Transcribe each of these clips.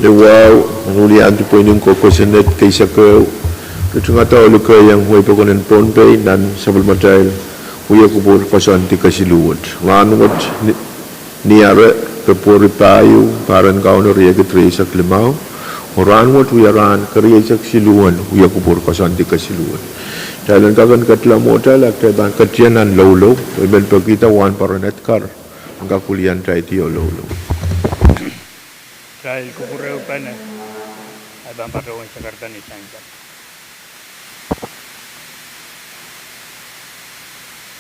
wow, manulian tu Pwuhng ko senet kaysa ko. Ito nga tao luka yang huwag pa ko ng Pohnpei nan sabal matail huya ko po pasan ti kasiluwat. Lanwat niyara kapuri payo paran kao na riya kitri sa klimaw. Oranwat huyaran kariya sa siluwan huya ko po pasan ti kasiluwat. Dahil ang kagan katla mo tayo at ban katyanan lolo. Ibel pagkita wan paranet kar. Ang kakulian tayo tiyo lolo. Dahil kukureo pa na ay bampatawin sa karta ni Sangka.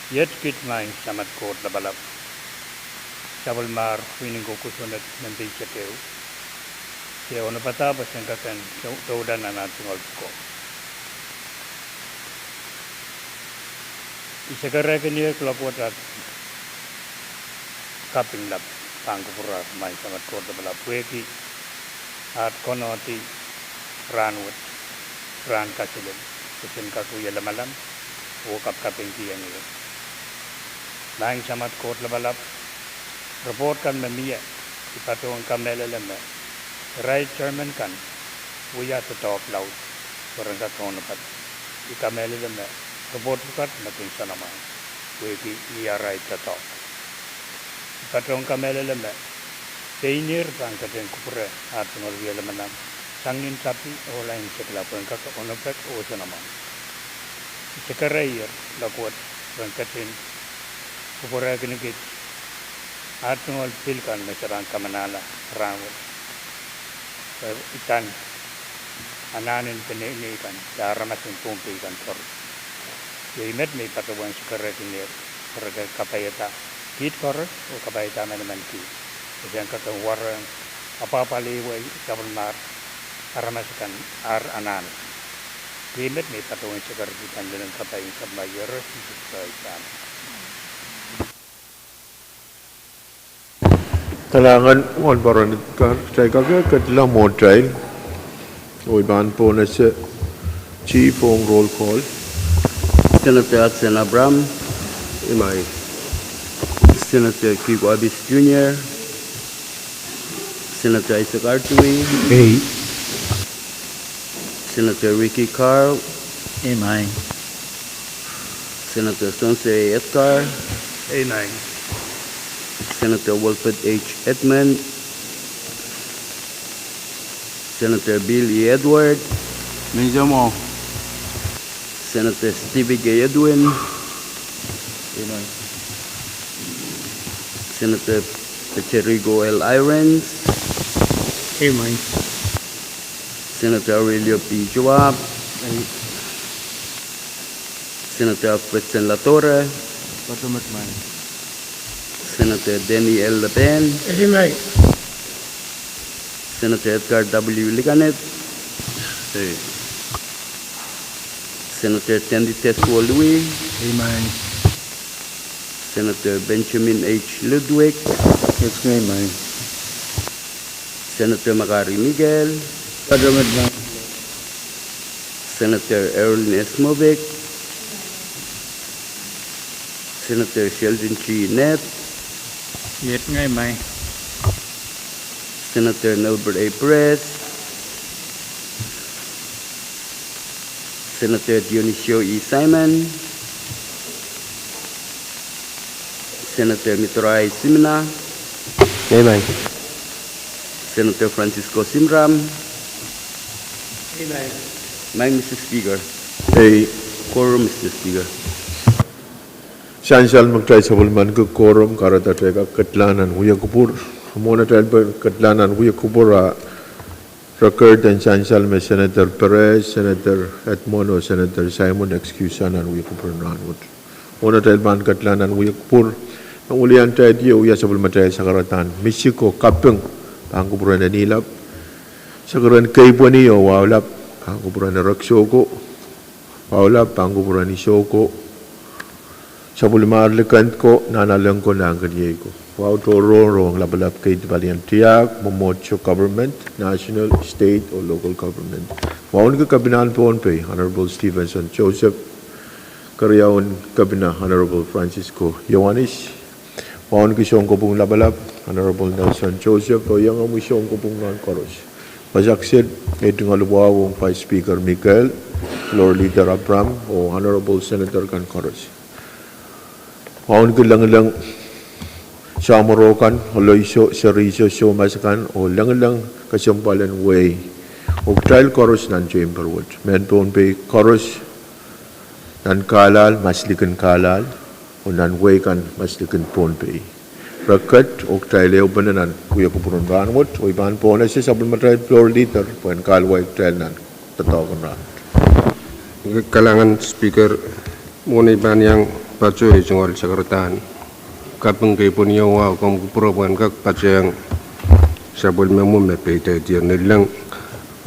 Yet kit main samat kot na balap. Sabal mar wining kukusunat ng bigkateo. Kaya ono patapos ang katan taudan na natin ko. Isa karakin niya kelapot at kaping lap. Pangkupura main samat kot na balap. Pwuhng at konoti ranwat ran kasilan. Kusin kakuya lamalam. Wukap kaping kiyan nila. Main samat kot na balap. Report kan memiya. Ipatuang kamelalama. Right Chairman kan, we have to talk loud. Orang kat kono pat, ikameli lama. Report kat natin sa naman. We right to talk. Patong kameli lama. Senior bang katen kupre at ngorbiya lama nam. Sangin sapi o lain sekla pun kat kono pat o sa naman. Sekarayer lakuat bang katen kupre kinigit. At ngol pilkan mesarang kamanala rawat. Ikan ananin peninikan daramasin Pohnpei kan tor. Imet may patuwan sa karakinir para kapayata kit kor o kapayata man ki. Diyan katawaran apapaliway kabalmar aramasikan ar anan. Imet may patuwan sa karakitan ng kapayin sa mayor sa isan. Talangan wan baran ka saya kagak katla motrail. Oi ban po na sa chief on roll call. Senator Hudson Abram, Imay. Senator Kiko Abis Jr., Senator Isaac Artui, Hey. Senator Ricky Carl, Imay. Senator Sonsei Edgar, Imay. Senator Wilfred H. Edmund, Senator Bill E. Edward, Minjamo. Senator Stevie G. Edwin, Senator Pecherigo L. Irons, Imay. Senator Aurelio P. Joab, Senator Fritz Latorre, Patumat man. Senator Denny L. Le Pen, Imay. Senator Edgar W. Liganet, Senator Tandy Teswo Louis, Imay. Senator Benjamin H. Ludwig, It's me, Imay. Senator Macari Miguel, Patumat man. Senator Erwin S. Movic, Senator Sheldon G. Nett, Yet ngay may. Senator Nelbert A. Perez, Senator Dionisio E. Simon, Senator Miturai Simina, Imay. Senator Francisco Simram, Imay. Mr. Speaker, Hey, quorum, Mr. Speaker. Sansal magtay sa bulman ko quorum karata tayo katlanan huya kupur. Muna tayo katlanan huya kupur record and sansal may Senator Perez, Senator Edmondo, Senator Simon excusean huya kupur nanwot. Muna tayo ban katlanan huya kupur. Ang ulian tayo diyo huya sa bulman tayo sa karatan. Mexico kapeng pangkupuran na nilap. Sa karan kaipuan niyo wawlap pangkupuran na Raksoko. Wawlap pangkupuran ni Soko. Sa bulimar lekant ko, nanalang ko na ang kanyay ko. Wow, to rong labalap kay Balian Tiyak, Momocho government, national, state, or local government. Wow, ka kabinan Pohnpei, Honorable Stevenson Joseph, Karyaon Kabina, Honorable Francisco Yohanis. Wow, ka siyong ko pong labalap, Honorable Nelson Joseph, o yung amusyon ko pong non-koros. Pasaksid, itungal wawong Vice Speaker Mikael, Floor Leader Abram, o Honorable Senator Kankoros. Maun lang sa Morokan, Holoiso, Seriso, Somasakan, o lang Kasampalan Way, o trial chorus ng Chamberwood. Men Pohnpei chorus ng Kalal, Maslikan Kalal, o ng Way kan Maslikan Pohnpei. Rakat, o trial leo bananan, Kuya Kupurun Ranwood, o iban po na siya sabon matray floor leader, po ang kalway trial ng tatawagan ran. Kalangan Speaker, muna iban yang pacoy jengol sakaratan. Kapeng kay po niya wow, kung kupurawan kak pacoy yang sabol memo mepete tiyan nilang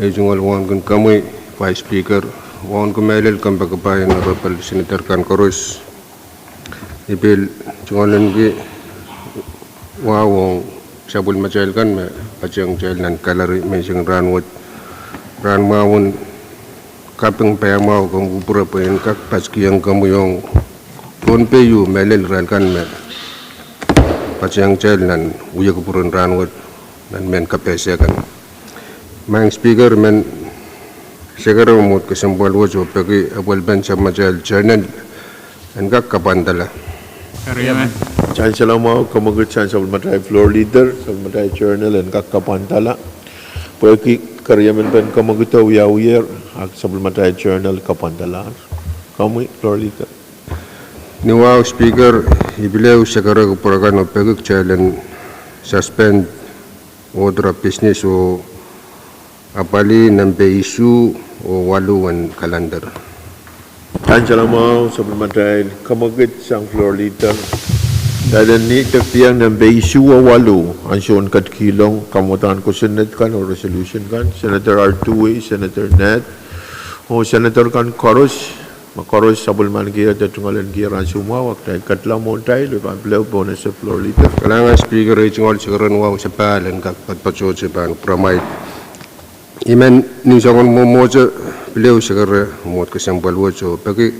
ay jengol wan kan kamoy Vice Speaker, wan kumelil kan bagabayan na rapal Senator Kankoros. Ibil jengolan ki wow sabol macail kan me pacoy yang jail nan kalari mesing ranwood ran mawon kapeng payamaw kung kupurawan kak paski yang kamu yung Pohnpei yu melil ran kan me pasyang jail nan uya kupurun ranwood nan men kapesya kan mang Speaker men segera umut kesempal wajo pagi awal ban sama jail journal an kak kapandala Chancellor mo, kamagut Chancellor matay floor leader, sa matay journal, and kakapantala. Pwede karyaman ben kamagut uya sa matay journal kapantala. Kamu floor leader. Niwaw Speaker, ibilew segera kupurakan o pagik challenge suspend order of business o apali nambe issue o waluan kalendar. Chancellor mo, sa matay kamagut sang floor leader. Dahil ni taktiyang nambe issue o walu, ansyon katkilong kamutan ko Senate kan o resolution kan, Senator R2A, Senator Net, o Senator Kankoros, Makoros sabul man kia datungalan kia ran semua waktu katla montai lepas beliau bonus floor leader. Kalangan Speaker jengol sekarang wow sepalan kak patpaco sepan pramai. Iman ni jangan momoja beliau sekarang muat kesempal wajo bagi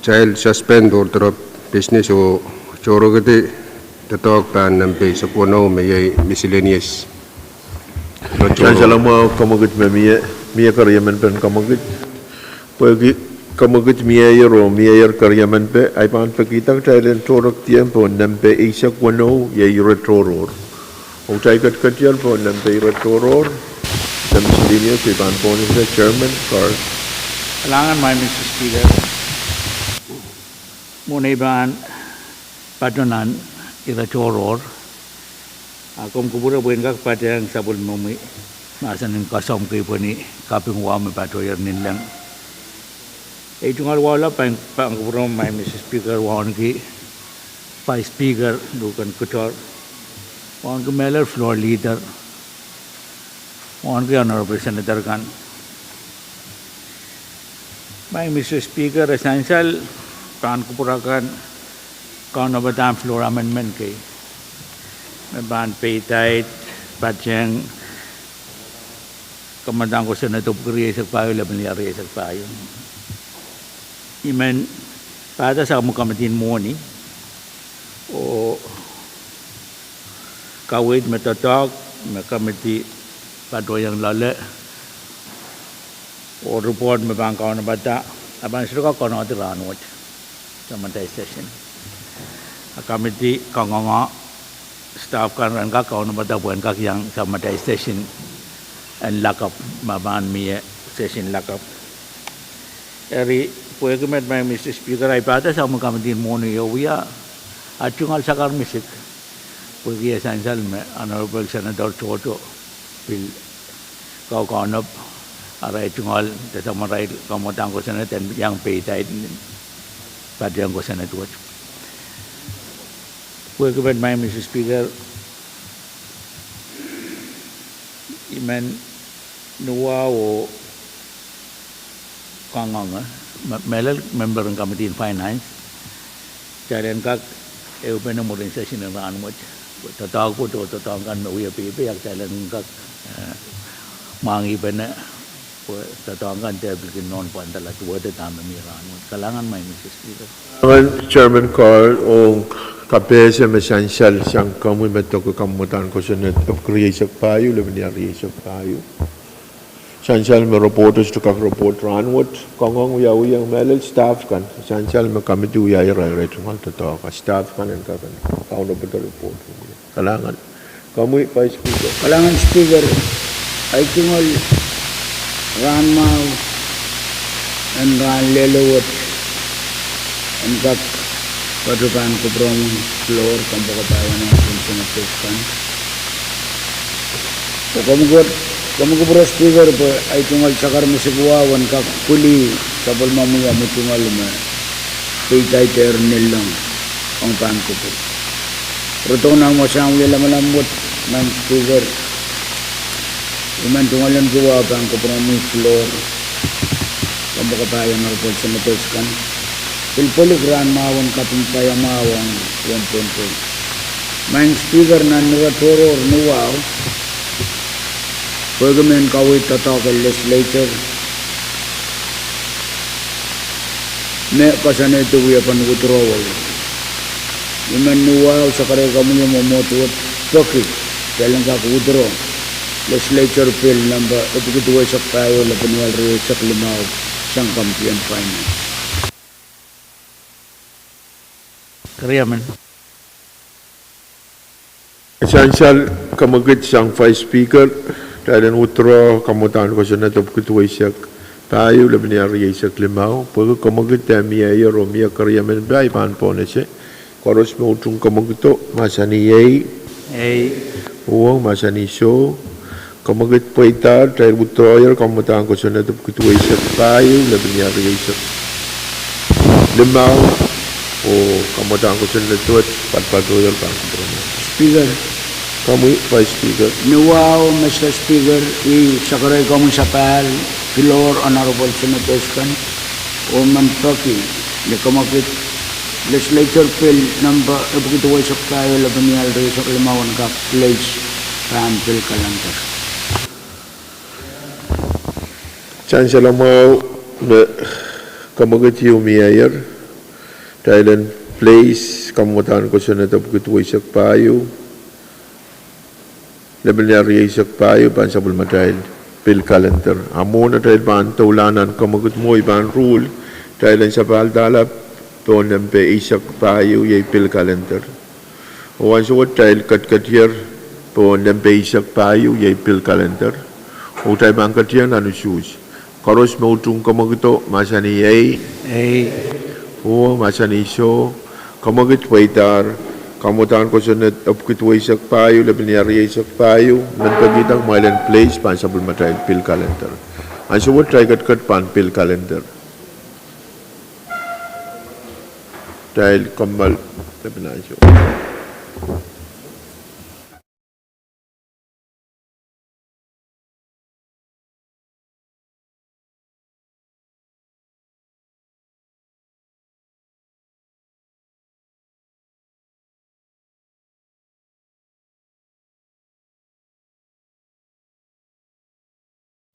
child suspend order of business o coro gede tetok pan nampai sepono meyai miscellaneous. Chancellor mau kamagut mia karyaman pen kamagut bagi kamagut mayor karyaman pe ay pan pakita Thailand torok tiempo nampe isak wano yay retoror o tay katyal po nampe retoror sa miscellaneous ay pan po ni chairman car Kalangan may Mr. Speaker, muna iban patunan iratoror, kung kubura buwan kak patayang sabol mumi, masan ng kasom kayo po ni Pwuhng patoyer nilang. Itu ngal wala pang kubura may Mr. Speaker wan ki Vice Speaker dukan kutor, wan ki Meller floor leader, wan ki Honorable Senator kan. May Mr. Speaker essential pan kubura kan kauna batam floor amendment kay ban paytight patjeng kamandang ko sa natop kriya sa payo laban niya sa payo iman pada sa mo kamatin mo ni o kawit metatok makamati padoyang lale o report me bang kauna bata aban suka kauna tiranot sa mantay session Committee kanganga staff kan ran ka kauna bata buan ka yang sama dai station and lakap maban mi session lakap eri puwe kemet mai Mr. Speaker ai pada sama committee mono yo ya achungal sakar misik puwe essential me Honorable Senator Choto bil kau kauna arai chungal sama rai kamotang ko Senator yang paytai pada yang ko Senator Pwede kemet mai Mr. Speaker, iman nuwa o kanganga, melal member ng Committee in Finance, jadian kak open na modern session ng raan mo, tatawag po ito, tatawag kan uya pipi, yak jadian kak mangi pa na, tatawag kan tayo non po ang talat, wala tama may raan mo. Kalangan mai Mr. Speaker. Chairman Carl o KAPWARESOU essential siyang kamu meto ko kamutan ko sa net of creation payo, laban niya creation payo. Chancel me reporters to kak report ranwat kongong uyang melel staff kan chancel me committee uyai rai tungal to ka staff kan and kan count up the report kalangan kamu vice speaker kalangan speaker ay tingol ran mau and ran lelowat and kak padukan ko brong floor kampakatawan ng sinateskan kamu ko speaker pa ay tungal sakar mo sibuawan kak kuli sabal mamuya mo tungal mo pitay ternil lang ang pan ko po pero nang mo siyang wala malambot ng speaker iman tungalan gawa pa ang kapag may floor kampakabayan na report sa matoskan pilpulik ran mawan Pohnpei mawang 1.2 may speaker na nuratoro or nuwaw Pwuhng kawit tatak Legislature ne kasane ito kuya panwithdrawal iman nuwaw sa kare kami yung mamotuot Pahrek kailan ka withdraw Legislature bill number ito sa tayo labanwal rin sa klimaw siyang kampiyan finance Kariyaman. chancel kamagit siyang vice speaker dahil utro kamutan ko sa natop kutuway siya tayo laban niya riyay sa klimaw pag kamagit tayo miya o miya kariyaman bay paan po na siya koros mo utong kamagito masaniyay Pwuhng masanisyo kamagit po itar dahil utro kamutan ko sa natop kutuway siya tayo laban niya riyay sa klimaw o kamutan ko sa natop patpatuloy pang speaker kamu vice speaker nuwaw Mr. Speaker sakaray kami sa pal floor honorable senators o man Pahrek ni kamakit Legislature bill number ito sa tayo laban niya rin sa klimawan ka place Pohnpei kalantar chancel mo kamagit yung mayor dahil place kamutan ko sa natop kutuway sa payo laban niya riyay sa payo pan sa bulmatahil bill calendar amo na dahil pan taulanan kamagut mo ibang rule dahil sa paldalap Pohnpei isak payo yay bill calendar o ang suwat dahil Kadkadaur Pohnpei isak payo yay bill calendar o tayo bang katiyan ano shoes karos mo utong kamaguto masani yay o masani so kamagit waitar kamutan ko sa net of kitway sa payo laban niya riyay sa payo nagpagitang mailan place pan sa bulmatahil bill calendar ang suwat try kat pan bill calendar dahil kamal laban na siya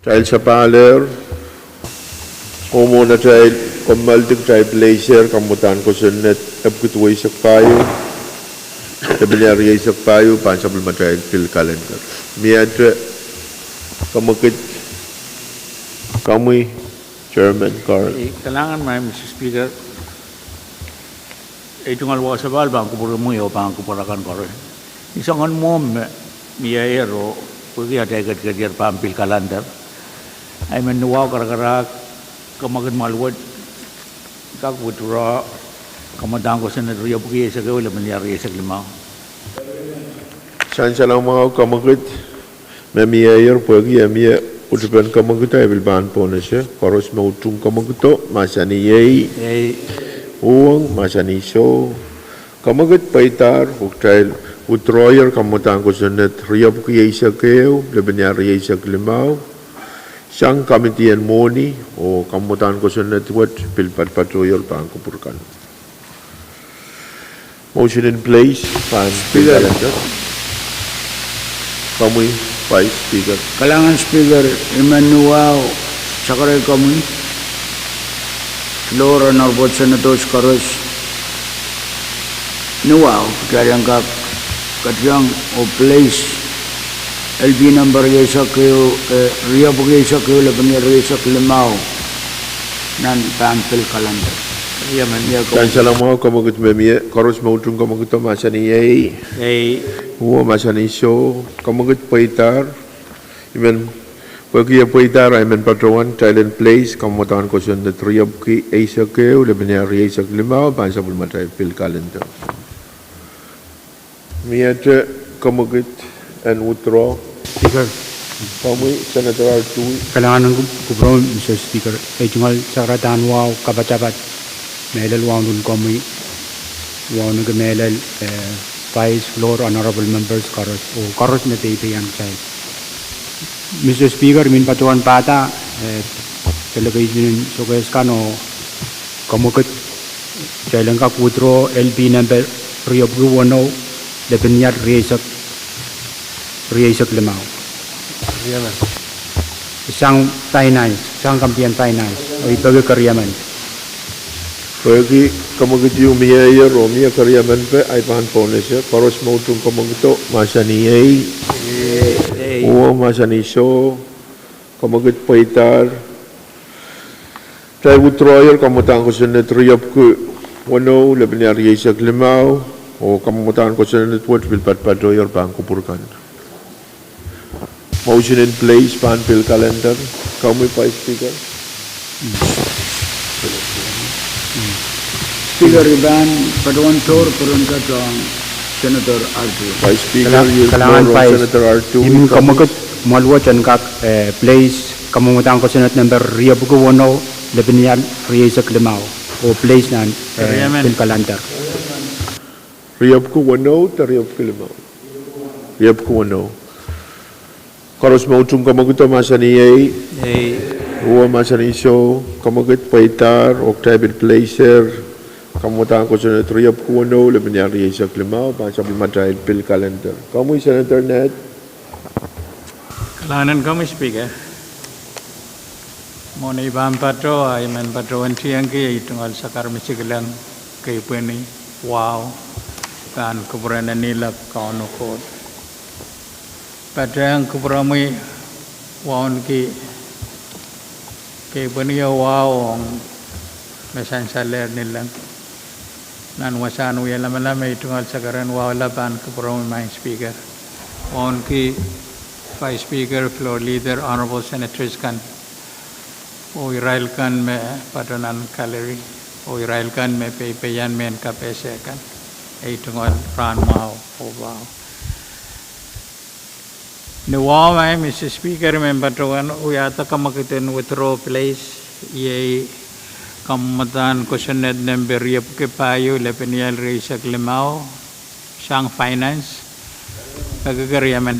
dahil sa paler muna dahil kamaltig dahil blazer kamutan ko sa net abkutway sa payo tabilyariyay sa payo pansabal matahil bill calendar miyadra kamakit kami Chairman Carl Kailangan may Mr. Speaker ito nga luwa sa bal bang kupura mo yung bang kupurakan ko rin isang mo miya ero pwede atay Kadkadaur Pohnpei calendar ay manuwaw karak kamagan malwad kak withdraw kamadang ko sa nadriya bukiya sa gawin laban niya sa klimaw saan siya lang mga kamagit may miyayor pwede miya utupan kamagit ay bilbahan po na siya karos mautong kamagito masaniyay Pwuhng masaniso kamagit paitar uktail utroyer kamutan ko sa nadriya bukiya sa gawin laban niya sa klimaw siyang kamitian moni o kamutan ko sa network pilpat patroyol pang kupurkan. Motion in place, pan speaker. Kamuy, vice speaker. kalangan speaker Emmanuel sakaray kami floor honorable senators karos nuwaw kailan ka katyang o place LB number yesakyo ria bugi yesakyo lebani yesak limau nan tampil kalender. Ya man. Chancellor mo kamagut memie koros mautung kamagut masani yei. Wo masani show kamagut paitar imen bagi paitar imen patroan Thailand place kamutan kosion the three of ki yesakyo lebani yesak limau bansa bulmatai pil kalender. Miete kamagut and withdraw. Speaker, Kami Senator R2. kailangan ng kubro, Mr. Speaker. Jungal sakratan wow kabacabat melal wow nun kami wow nagmelal Vice Floor Honorable Members karos na tape yang chay. Mr. Speaker, min patuan pata delegation sukses kano kamukit kailan ka withdraw LB number Riyabgu wano lepenyat Riyasak limau. Isang finance, isang kampiyan finance, o ibagay karyaman. Bagi kamagut yung mayor o miya karyaman pe ay pahan po na siya. Karos mautong kamaguto masani yei. Uwa masani so. Kamagut paitar. Tay withdrawal kamutan ko sa netriyap ko. Wano laban niya Riyasak limau. O kamutan ko sa network bilpat-padoyor pangkupurkan. Motion in place, pan bill calendar. Kami pa speaker. Speaker Iban Patuan Tour Perunta Tong Senator R2. Vice Speaker, Kailangan pa Senator R2. Imin kamukit malwat yan kak place kamungutang ko senat number Riyabgu wano lepenyat Riyasak limau o place nan bill calendar. Riyabku wano, Riyabku limau. Riyabku wano. Karos mautung kamaguto masani yei. Uwa masani so. Kamagut paitar. Octavit placer. Kamutan ko sa Riyabku wano. Laban niya Riyasak limau. Bangsa bimatay bill calendar. Kamu Senator Ned. Kailangan kami speaker. Mona ibang patro ay man patro ang tiyang kaya itungal sa karmisigalang kay Pwuhng. Wow. Kan kuburan nila kauno ko. Padang kuburamai waun ki Pwuhng wow mesan saler nila nan wasan uya lama-lama itungal sakaran wow laban kuburamai main speaker waun ki Vice Speaker, Floor Leader, Honorable Senators kan o Israel kan me padanan kaleri o Israel kan me peyan men kapese kan itungal ran mau o wow. Wow, Mr. Speaker, member tuan uyata kamakitin withdraw place ye kamatan kusunod number yep ke payo lepenial Riyasak limau sang finance kagagariaman.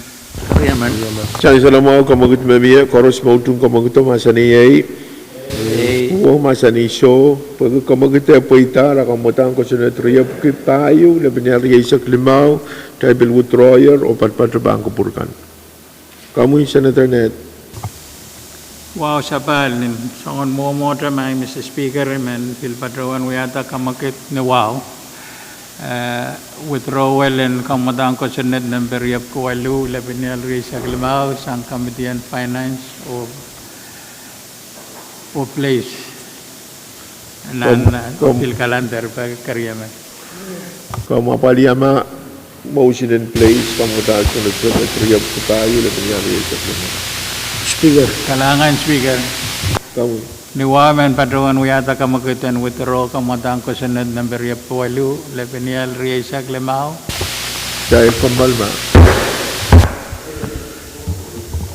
Cang salamau kamagut memia koros mautung kamaguto masani yei. Uwa masani so. Pag kamaguto paitar kamatan kusunod Riyab ke payo lepenial Riyasak limau tribal withdrawal o patpatrbang kupurkan. Kamu Senator Ned. Wow, sapal nin songon mo tramay Mr. Speaker men pilpatrawan uyata kamakit ni wow. Withdrawal and kamadang ko sunod number yap ko walu labinal Riyasak limau sang Committee on Finance o place nan pil calendar pa karyaman. Kamu apaliyama motion in place kamutan ko na Riyab ke payo laban Riyasak limau. Speaker. Kailangan speaker. Kamu. Niwaman patrawan uyata kamakitan withdraw kamadang ko sunod number yap ko walu labinal Riyasak limau. Dahil pembalma.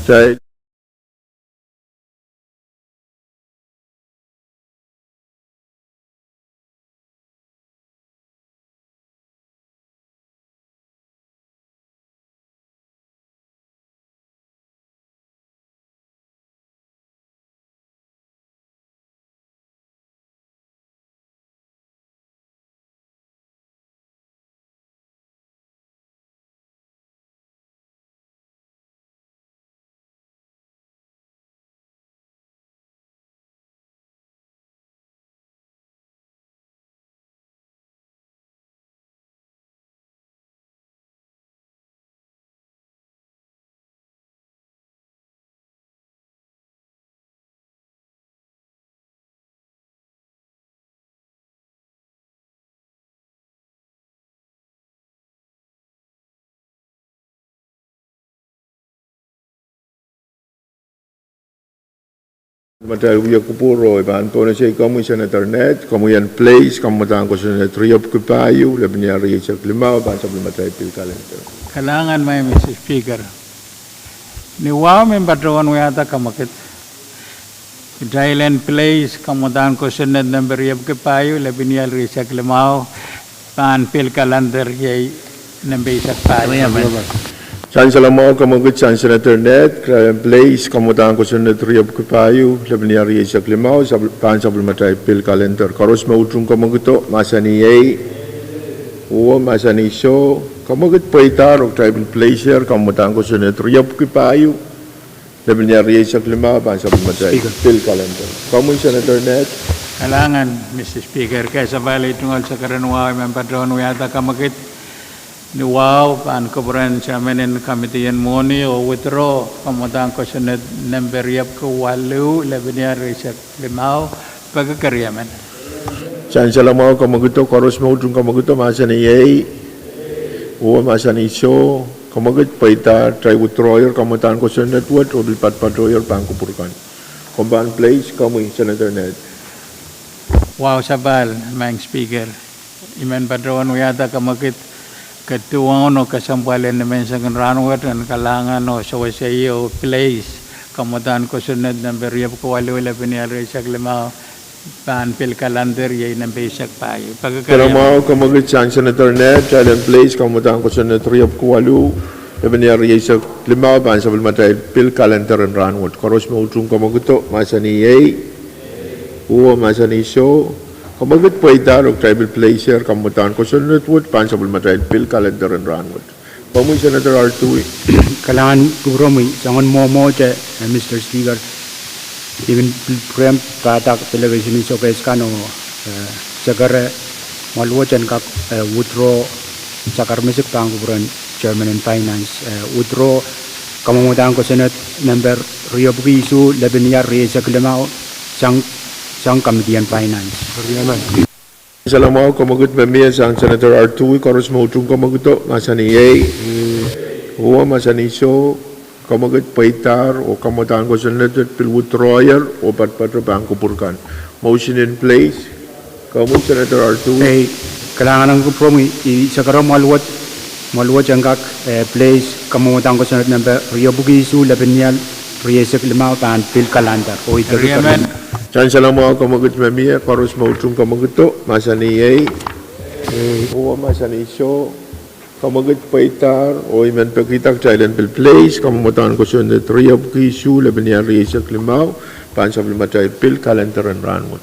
Dahil Matay uya kupuro iban po na siya kamu Senator Net, kamu yan place, kamu matang ko Senator Riop Kupayu, labi niya Richard Limaw, ban sa matay pilkalento. Kailangan may Mr. Speaker. Niwaw may batrawan mo yata kamakit. Thailand place, kamutan ko Senate number Riop Kupayu, labi niya Richard Limaw, ban pilkalender yay nambisak payo. San Salamaw kamagut San Senator Net, Krayan Place, kamutan ko Senator Riop Kupayu, labi niya Richard Limaw, ban sa matay pilkalento. Karos mautrong kamaguto, masaniyay, uwa masaniso, kamagut paitar o tribal placer, kamutan ko Senator Riop Kupayu, labi niya Richard Limaw, ban sa matay pilkalento. Kamu Senator Net, Kailangan, Mr. Speaker, kaysa bali tungkol sa karanwa, may patrawan mo yata kamakit. Niwaw, paan ko rin siya menin committee yan muni o withdraw, kamutan ko Senate number Riop Kuwalu, labi niya Richard Limaw, pagkakariyaman. San Salamaw kamaguto, karos mautrong kamaguto, masaniyay, uwa masaniso, kamagut paitar, tribal troyer, kamutan ko Senator Wood, o bilpat patroyer, pangkupurkan. Combined place, kamu Senator Net. Wow, sabal, Mang Speaker. Iman patrawan mo yata kamakit. Ketua no kasampalan naman sa kanranwat ang kalangan no sa wasayo place kamutan ko sunod ng Riop Kuwalu labi ni Richard Limaw panpil kalender yay ng besak payo. Salamaw kamagut San Senator Net, Thailand Place, kamutan ko Senator Riop Kuwalu, labi ni Richard Limaw, ban sa matay pil kalender and ranwat. Karos mautrong kamaguto, masaniyay, uwa masaniso, kamagut paitar o tribal placer, kamutan ko Senator Wood, ban sa matay pil kalender and ranwat. Kamu Senator R2. Kailangan kubro mo, sangon mo Mr. Speaker, even prem katak television so kay skano sagara malwajan kak withdraw sakar misik tang kubron Chairman and Finance withdraw kamutan ko Senate member Riop Kuwalu labi niya Richard Limaw sang Committee on Finance. Salamaw kamagut mamiya San Senator R2, karos mautrong kamaguto, masaniyay, uwa masaniso, kamagut paitar o kamutan ko Senator Pilwood Royer o patpatro pangkupurkan. Motion in place. Kamu Senator R2. Kailangan ng kubro mo, isagara malwat ang kak place kamutan ko Senate member Riop Kuwalu labi niya Richard Limaw pan pil kalender o ito. San Salamaw kamagut mamiya, karos mautrong kamaguto, masaniyay, uwa masaniso, kamagut paitar, o iman pagkitak Thailand Bill Place, kamutan ko Senator Riop Kuwalu, labi niya Richard Limaw, pan sa matay pil kalender and ranwat.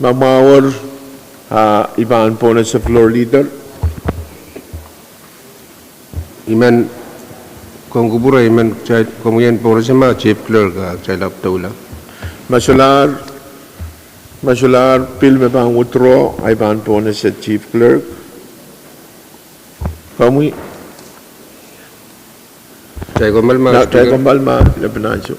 Mamawar, ibaan po na sa floor leader. Iman kung kubura iman kumuyan po sa mga chief clerk sa laptop. Masular pil me pang withdraw ay ban po na sa chief clerk. Kamu Chay kumalma. Chay kumalma, labanasyo.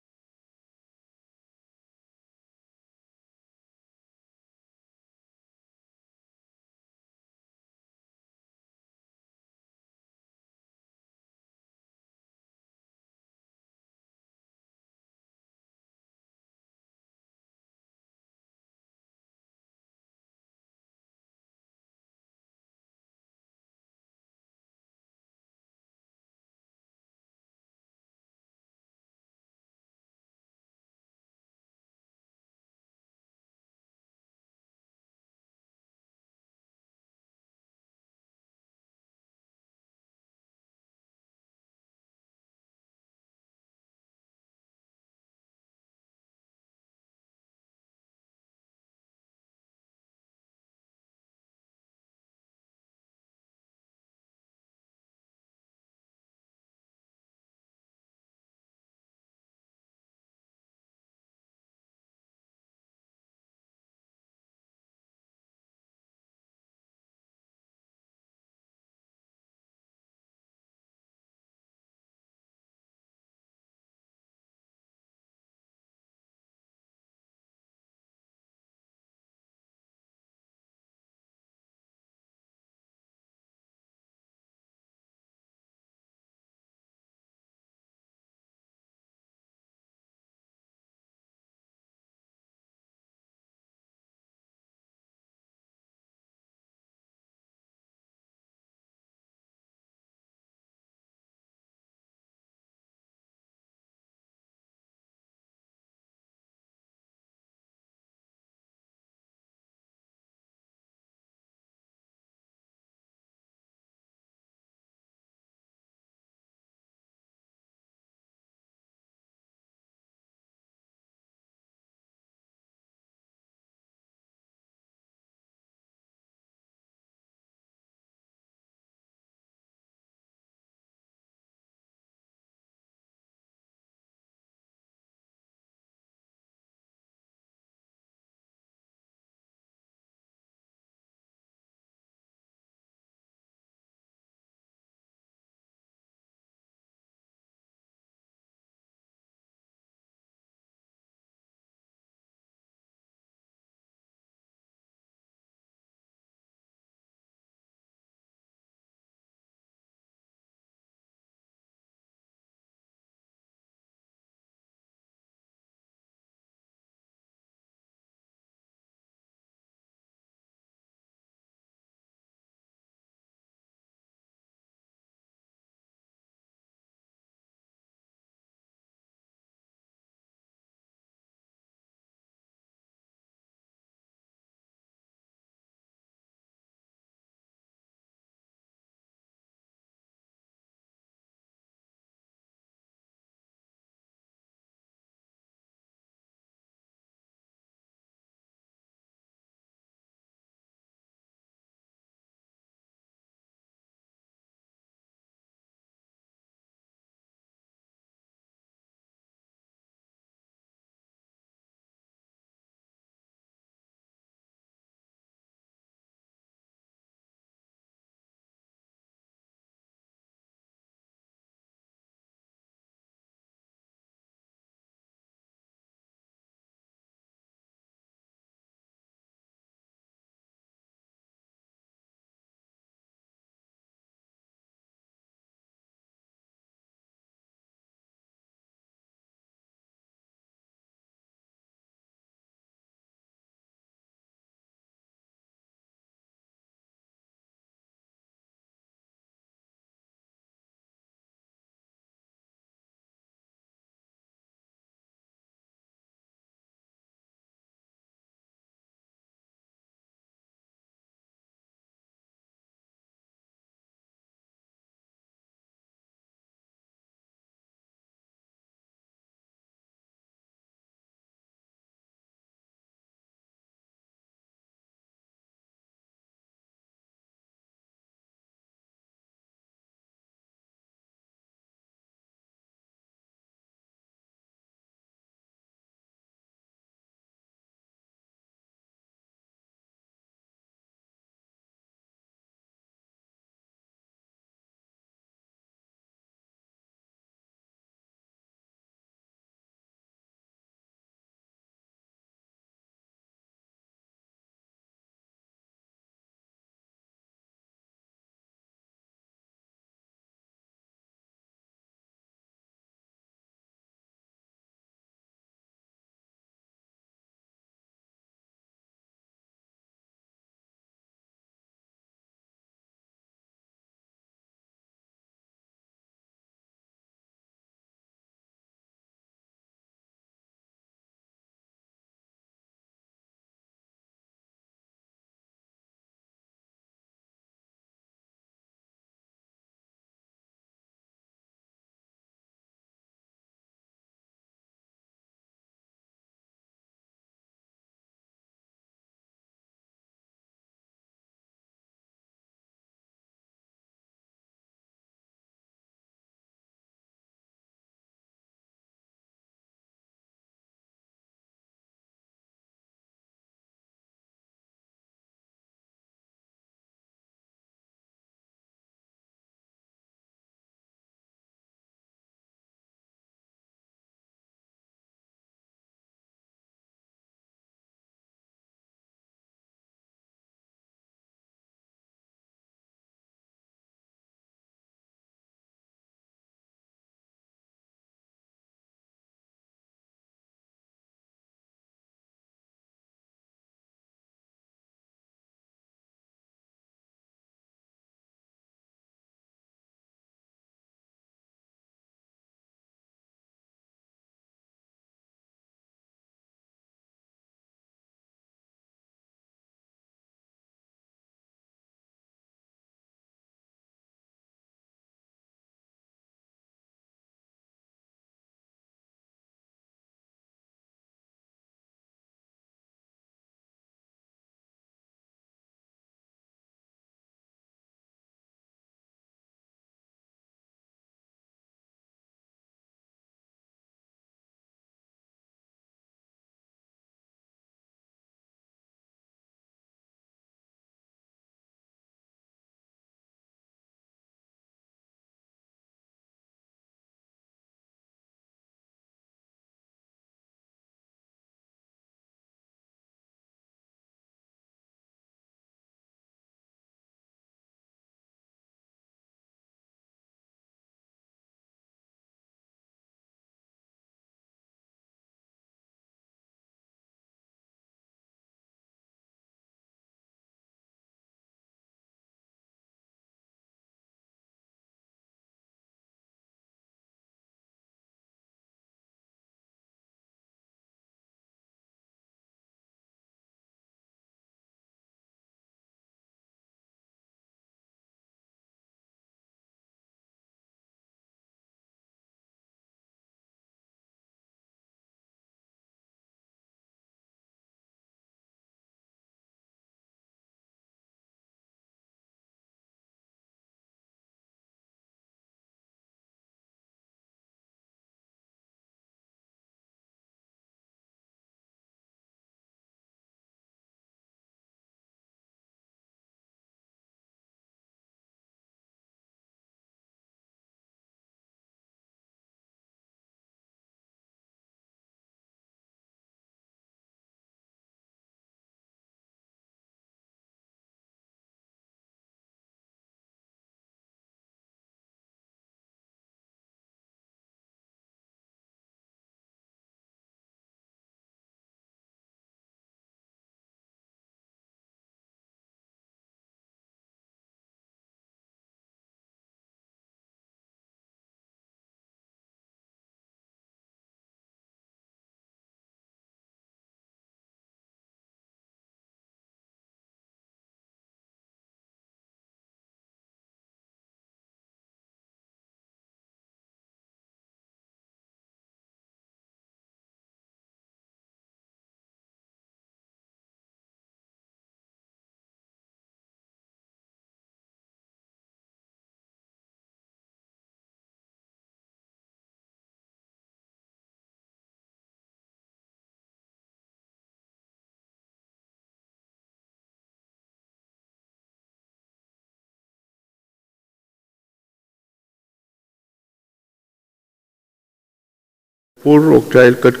Purok Trail Kat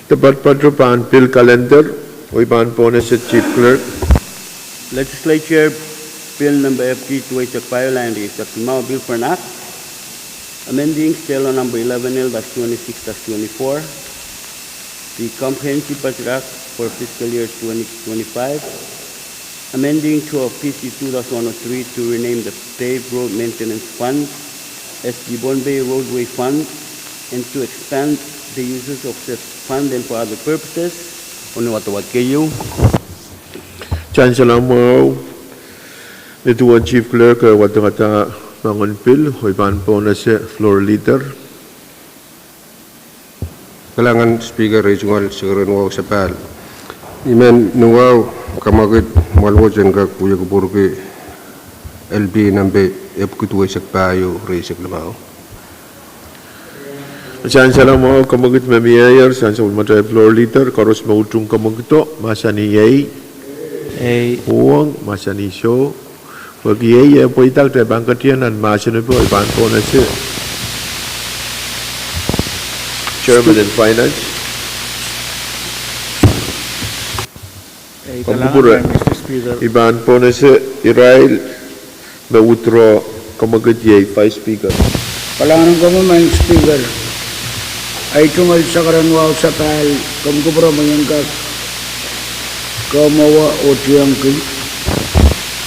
Tepat Patropan Bill Calendar Wiban Pones Chief Clerk. Legislature Bill number FG Pwuhng line is Mau Bill for an Act, amending Stella number 11L-26-24, the Comprehensive Budget Act for fiscal year 2025, amending to a PC 2003 to rename the Paved Road Maintenance Fund as the Pohnpei Roadway Fund, and to expand the uses of such fund and for other purposes. Onwatawat kayo. Chancellor Mao, the two Chief Clerk, Watakata Mangon Bill, Wiban Pones Floor Leader. Kalangan Speaker Regional Secretary Nuaw Sapal. Imen Nuaw Kamagit Malwajan Kak Pwuhng ke LB nambe Epkutuwe Sakpayo Resik Lamao. Chancellor Mao Kamagit Memiayer, Chancellor Mata Floor Leader, Koros Mautung Kamagito, Masani Yei, Pwuhng, Masani Show, Wagi Yei, Poitak, the Bankatian and Masani Wiban Pones, Chairman and Finance. Kampura, Mr. Speaker. Iban Pones, Irail, Mewutro, Kamagit Yei, Vice Speaker. Kalangan ko mo, Mr. Speaker, ay tungal sa karanwaw sa kahal, kamkubra mayangkak, kamawa o tiyang ki,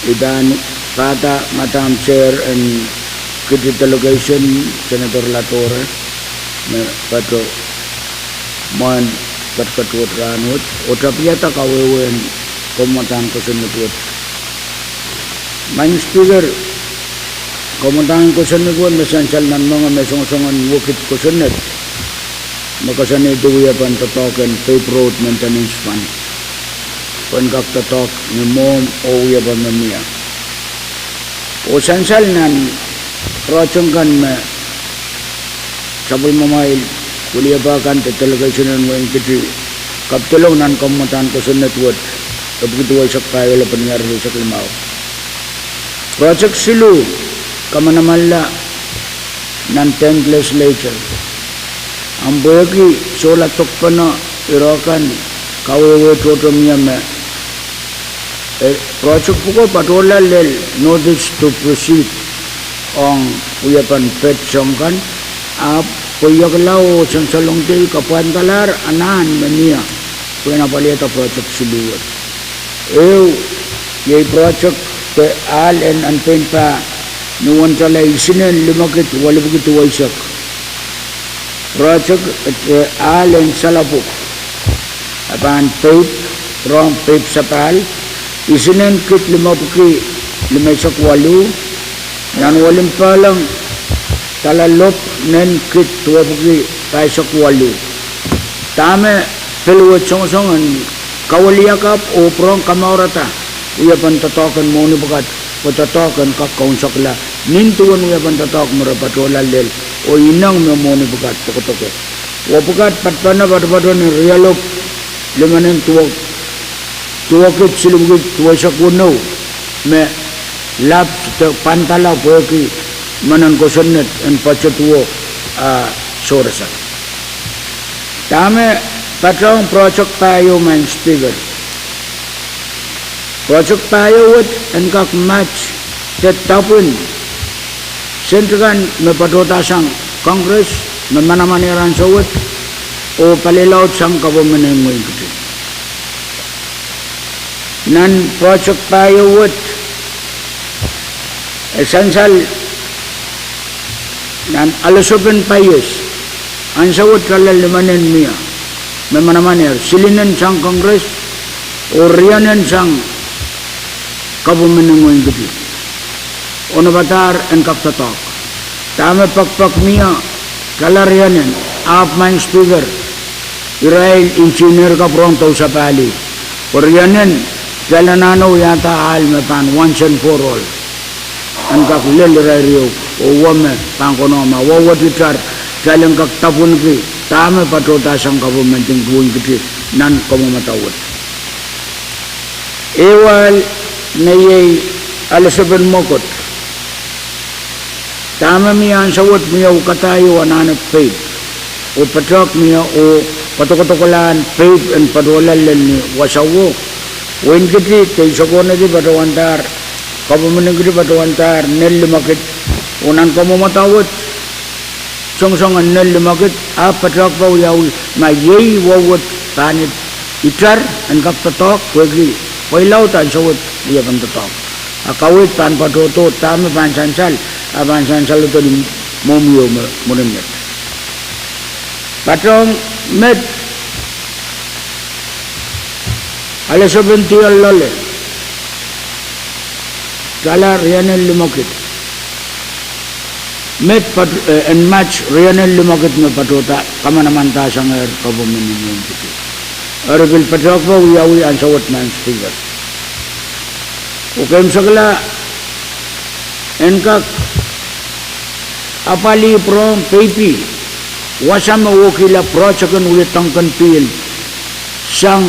idan, kata, Madam Chair, and Kiti Delegation, Senator Latore, Pato, Man, Kadkadaur Ranut, o tapiyata kawewen, komatan ko sunutut. Mr. Speaker, komatan ko sunutut, mesansal nan mga mesong-songan wukit ko sunut, makasani duya pan tatoken Paved Road Maintenance Fund. Pankak tatok ni mom o uya pan mamia. O sansal nan projong kan me sabul mamail kuliya ba kan delegation mo yung kiti kaptulong nan komatan ko sa network begitu wasak kayo la penyar sa Limao. Project silu kamanamala nan 10 Legislature. Ang boyagi sola tokpana irokan kawewe totom yame project puko patola lel notice to proceed on uyapan pet songkan ap poyaglao sansalong te kapuan kalar anan mania kuena palieta project siluwat ye project te al en anpen pa nuwan tala isinen limakit walibukit waisak project Allen Salapuk apan Pohnpei sapal isinen kit 58 nan walim palang talalop nen kit 28 tame pelwat song-songan kawaliyakap o prong kamaurata uyapan tatokan mo ni bagat patatokan kakaonsakla nintuan uyapan tatok merapat walalel o inang memoni bukat pokok-pokok. Wapukat patpana patpana ni realop limanen tuwakit silubukit tuwasak wuno me lap pantala poki manan kosonet en pacatuo sorasa. Tame patrong project payo man Speaker. Project payo wit en kak match tetapun Sentran me padota sang Congress me mana-maniran sawat o palilaut sang government mo ikuti. Nan project payo wat esansal nan alasopen payos ang sawat kalal limanen miya me mana-manir silinan sang Congress o riyanan sang government mo ikuti. Ono batar en kaptatok. Tame pak mia kalarianen ap main Speaker Irail engineer ka pronto sa pali. Orianen kalanano yata al me pan once and for all. An kak lelrario o wame pangkonoma wawatitar kalang kak tapun ki tame patota sang governmenting buong kiti nan komamatawat. Ewal na yay alasaban mokot. Tama miyan sawat miyaw katayo ananap faith. o patok niya o patokotokolan faith and padolalan ni wasawo wen kiti tay sokona di patawantar kabumaning kiti patawantar nel limakit unan kamu matawat song-songan nel limakit patok pa uyawi na yei wawat tanit itar and kaptatok wagi pailaw tan sawat iya pantatok akawit pan patoto tami pansansal ito di momiyo murimnet patong met ala 70 lole kala rianel limakit met and match rianel limakit me patota kama naman tasang kabumin yung kiti arabil patok pa uyawi ang sawat man speaker ukem sagala enkak apali from Pohnpei wasama wakila prochakan uyatangkan pil sang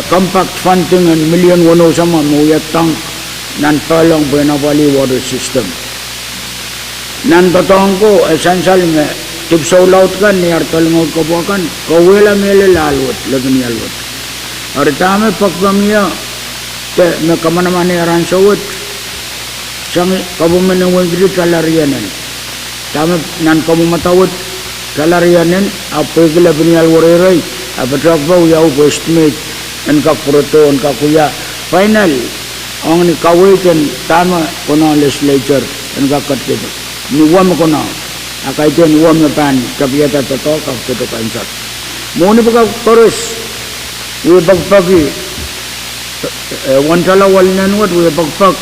compact funding and million wano sama uyatang nan tolong benapali water system nan totong ko essential me tipsaw laut kan niar tolong ko bukan kawela mele lalwat lagni alwat aritame pakpamia te me kamana mane aran sawat sang kabumen wengri kalarianan tama nan kamu matawat kalarianan apa gila benial warerai apatak bau yau estimate en ka proto en ka kuya final ong ni kawaitan tama kono legislature en ka katkeda ni wam kono akaiten wam pan kapiata toto ka toto kansat moni pag koros we bagpagi wantala walnan wat we bagpag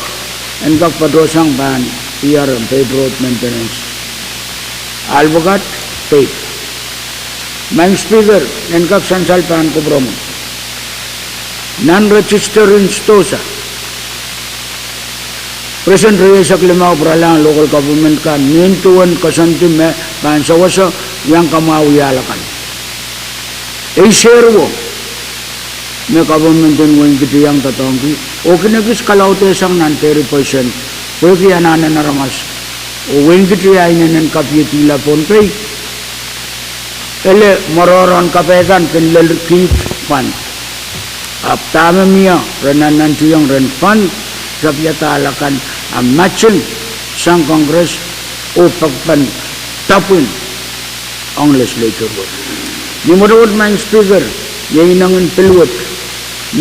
en ka padosang ban PR paid road maintenance albagat paid mang speaker en ka sansal pan ko bromo non registered instosa present resak lima pralang local government ka nintuan kasantim me pansawasa yang kamawiyalakan share wo me government den wen gidi yang tatongki okay na kis kalaute sang nan 30% pwede ananan na ramas o wen gidi ay nanan kapyetila Pohnpei ele mororon kapegan kinlel kit pan aptama miya renanan tuyang ren pan kapyata alakan matching sang Congress o pagpan tapin ang legislature wo ni modawad mang speaker yay nangan pilwat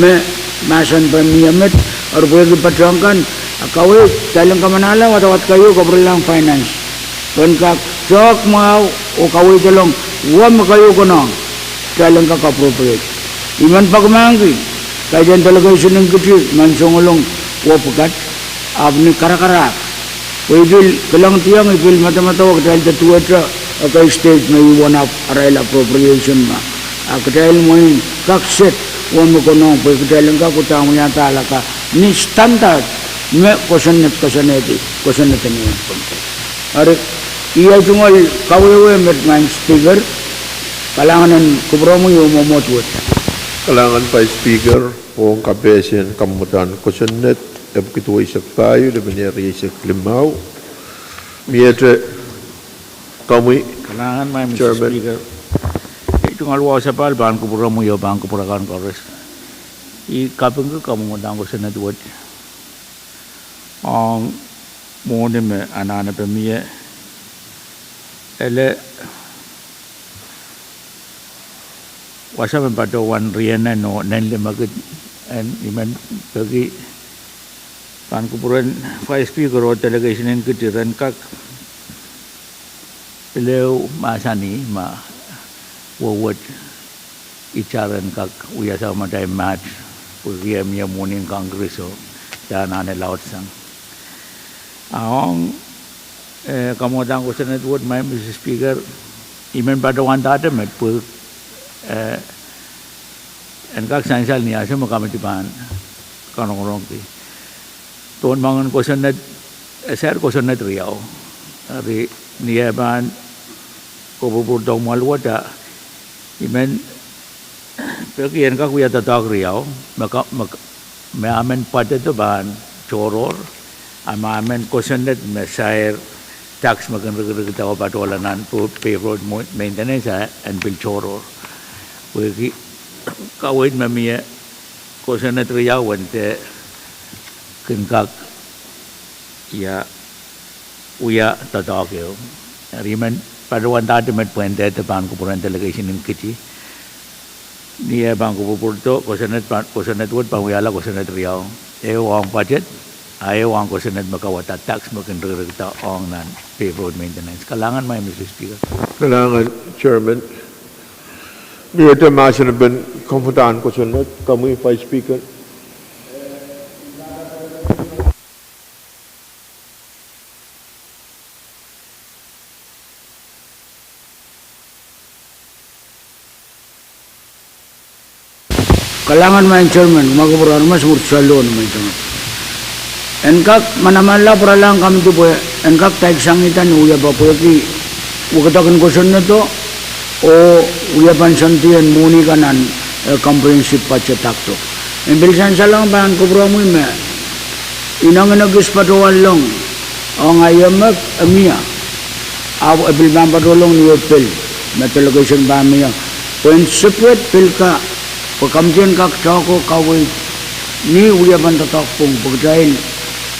me masan pa miyamet or pwede patrangkan akawi talang kamanala watawat kayo kabrilang finance kan ka chok mau o kawi talong wam kayo konong talang ka appropriate iman pagmangki kayan talaga isinang kiti mansongolong wapagat abni karakara pwede kalang tiyang ipil mata-matawag dahil tatuwa sa kay state na iwan arail appropriation ma akadahil mo yung kakset wam mo konong pwede kadahil ka kutang mo yata alaka ni standard me kosanet ni Pohnpei ari iya tungal kawewe met man speaker kalanganan kubromo yung momotwot kalangan pa speaker o kapesin kamutan kosanet kituwa isak payo de beneri isak limaw miyete kami kalangan may Mr. Speaker itu ngalwa sa pal ban ko pura mo yo ban ko pura kan kores I kapeng ko kamu modang ko sa network ang mo ne me anana pe mie ele wasa me pato wan riena no nen le magit en iman bagi ban ko pura vice speaker o delegation en kitiran kak Leo masani ma wawat icaran kak uya sama dai match uya mia morning congress o dan ane laut sang aong kamu dang ko senet word my Mr. Speaker imen pada wan data met pu en kak sansal ni asa mo kami tiban kanong ti ton mangan ko senet ser ko senet riau ari niya ban ko bubudong malwada imen pekian ka kuya tatak riau maka me amen pada to ban choror ama amen kosenet me sair tax makan kita patolan pay road maintenance and bill choro we kawit mamia kosana triya wante kinkak ya uya tatokyo riman padawan tadimet puente te Bangko Puran delegation in Kichi niya Bangko Purto kosanat wood pangwala kosanat riyaw wang budget ayaw ang kosanat makawata tax makin kita ong nan pay road maintenance kalangan may Mr. Speaker Kailangan, Chairman. Biyata masin ben komputan kosanat kami Vice Speaker. Kalangan main chairman, magubran mas mursalon main chairman. Enkak manamala peralang kami tu boleh, enkak taik sangitan uya bapa ki, ukatakan kosan itu, uya pansantian muni kanan comprehensive pacetak tu. Embelisan salang bang kubramu me, inang nagis patawalong, ang ayamak amia, aw abil bang patawalong ni apel, metalocation bamia, when separate pilka. Pekamjian kak cako kawin ni uya ban tatok pung pagdail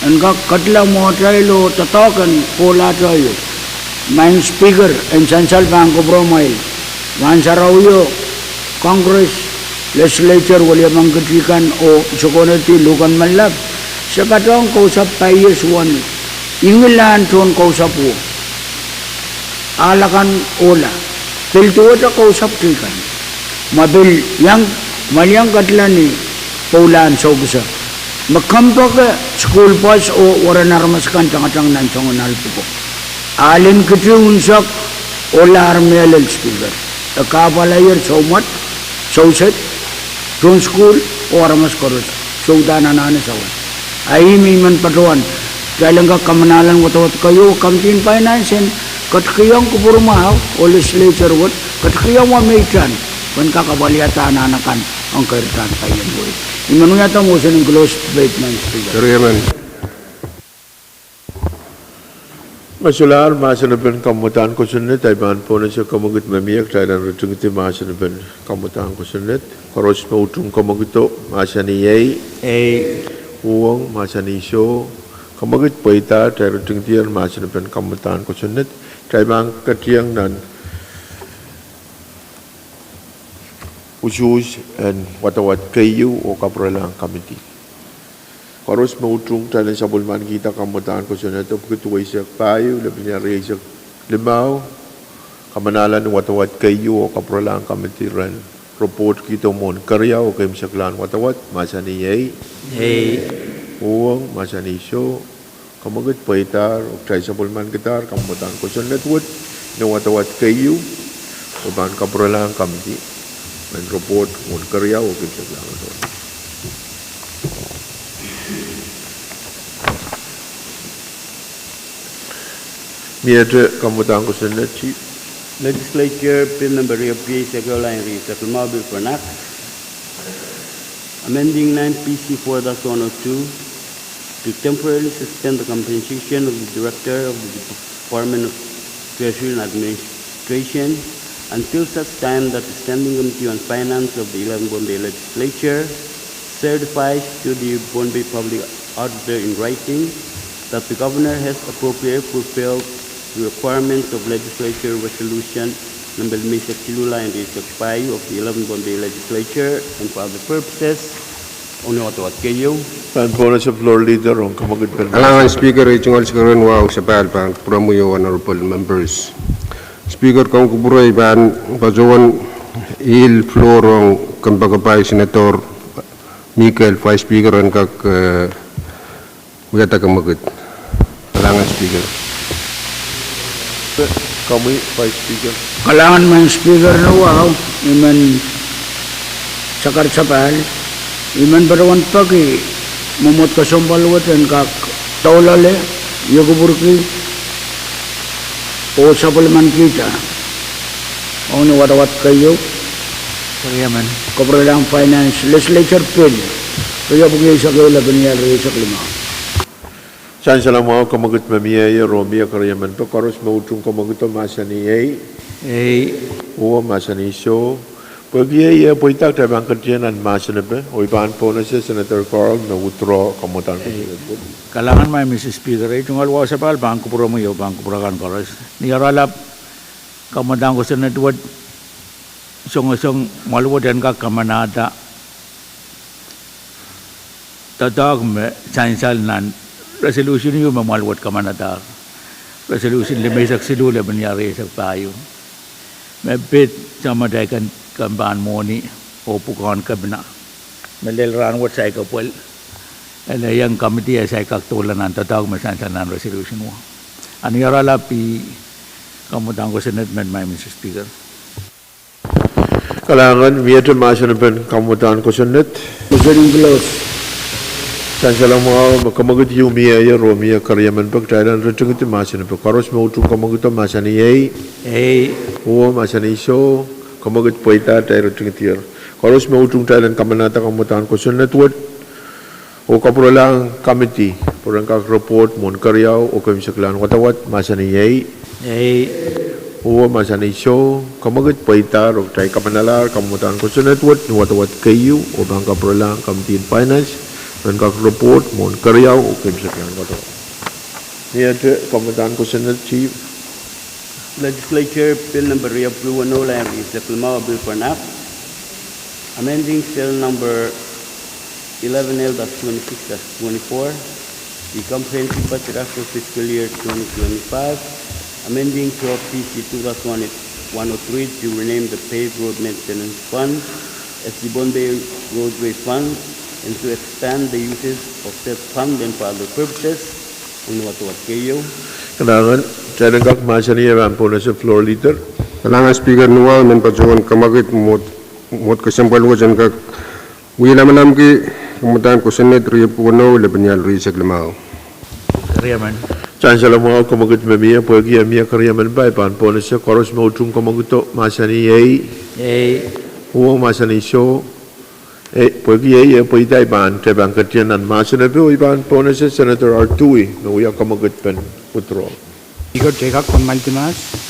engkak katla mo trailo tatokan pola trayo main speaker and Central Bangko Bromail wan sarawyo Congress Legislature wali mangketikan o sokonati lukan malap sa katong kausap payes wan ingilan tuan kausap po alakan ola piltuwa ta kausap tikan mabil yang Malyang katlani paulan sa ugusa. Magkampa ka school bus o waranarmaskan tangatang nansongon alpo ko. Alin kiti unsak o larmelel speaker. Kapalayar saumat, sauset, tun school o waramas koros. Saudana nana sawan. Ay may man patuan. Dahil ang kamanalan watawat kayo, kamtin finance and katkiyang kupurmahaw o legislature wat, katkiyang wamaitan. Kan kakabaliatan anakan ang kairitan kayan boy. Imano yata mo sa ng close statement speaker. Chairman. Masular masin ben kamutan kosanat ay ban po na siya kamagit mamiyak tayo ng ritungiti masin ben kamutan kosanat. Koros pa utong kamagito masin ni Pwuhng masin ni Show kamagit pa ita tayo ritungiti masin ben kamutan kosanat. Tayo bang katiyang nan Usus and watawat kayu o kapralang committee. Karos mautung talan sa bulman kita kamutaan ko sa nato pagkatuway sa payo, labi niya rin sa limaw, kamanalan ng watawat kayu o kapralang committee ran. Report kita mon karya o kayo sa klan watawat, masa ni Pwuhng, masa ni Show, kamagat paitar, o tayo sa bulman gitar, kamutaan ko sa netwood, ng watawat kayu, o ban kapralang committee. Men report mun karya o kimsa lang ito. Miyate kamutan ko sa Chief. Legislature Bill number PA Secretary Line Resettlement Bill for NAC amending 9 PC 4-102 to temporarily suspend the compensation of the Director of the Department of Treasury and Administration until such time that the Standing Committee on Finance of the 11th Pohnpei Legislature certifies to the Pohnpei Public Auditor in writing that the Governor has appropriately fulfilled the requirements of Legislature Resolution number May-Silula and Pahrek of the 11th Pohnpei Legislature and for other purposes. Only what kayo. Pan po na sa floor leader ang kamagit pa. Alangan Speaker itungal sikaran wow sa palpang pramuyo honorable members. Speaker kang kuburay ban bajuan il florong kambagapay Senator Michael Vice Speaker ang kak uyata kamagut. Kalangan Speaker. Kami Vice Speaker. Kalangan man speaker na wow, iman sakar sapal, iman barawan pagi mumot kasumbalwatan kak taulale yaguburki o sapulman kita o nawatawat kayo Chairman kapralang finance legislature bill kaya bugay sa kayo laban niya rin sa klima Chancellor mau kamagut mamia ya romia kariaman pa koros mautung kamagut masani ai o masani so pagi ya poitak ta bang kerjaan masani pe oiban ponase senator Carl na withdraw kamutan kalangan may Mr. Speaker tunggal wa sabal bangko pura mo yo bangko pura kan koros ni aralap kamadang ko sa network song maluwa dan ka kamanada tatag me chancellor nan resolution yung mamalwat ka manata. Resolution limay sa silula banyari sa payo. May bit sa madaykan kambaan mo ni o pukawan ka bina. Malilran wat sa ikapwal. Ala yung committee sa ikaktulan ng tatawag masansan ng resolution mo. Ano yung ralapi kamutang ko sa netment may Mr. Speaker. Kalangan miyata masanapan kamutan ko sa net. President Glass. Chancellor mau kamagut yumia ya romia kariaman pak thailand retungit masani pa koros mautung kamagut masani ai o masani so kamagut poita tai retungit yer koros mautung thailand kamanata kamutan ko sa network o kaprolang committee porangka report mon karyau o komisaklan watawat masani ai o masani so kamagut poita ro tai kamanalar kamutan ko sa network watawat kayu o bangka prolang committee finance dan kak report mon karyau o kimsaklan ko to. Niya komentan ko sa chief. Legislature Bill number Pwuhng is the Kalmao Bill for NAP, amending Bill number 11L-26-24, the Comprehensive Budget Act for Fiscal Year 2025, amending 12 PC 2001-103 to rename the Paved Road Maintenance Fund as the Pohnpei Roadway Fund, and to expand the uses of said fund and for other purposes. Unwatuat kayo. Kailangan, kailangan kak masani ya po na sa floor leader. Kalangan speaker nuwa men pacuan kamagit mot kasampal wajan kak wila manam ki kamutan ko senet riya puno lebanyal riya sa glamao. Kariaman. Chancellor mau kamagut mamia pagi amia kariaman bai pan po na sa koros mautung kamaguto masani ai o masani so pagi ya poitai ban te bang kerjaan masani pe iban po na sa senator Artui no ya kamagut pen putro. Speaker Jacob con Maltimas.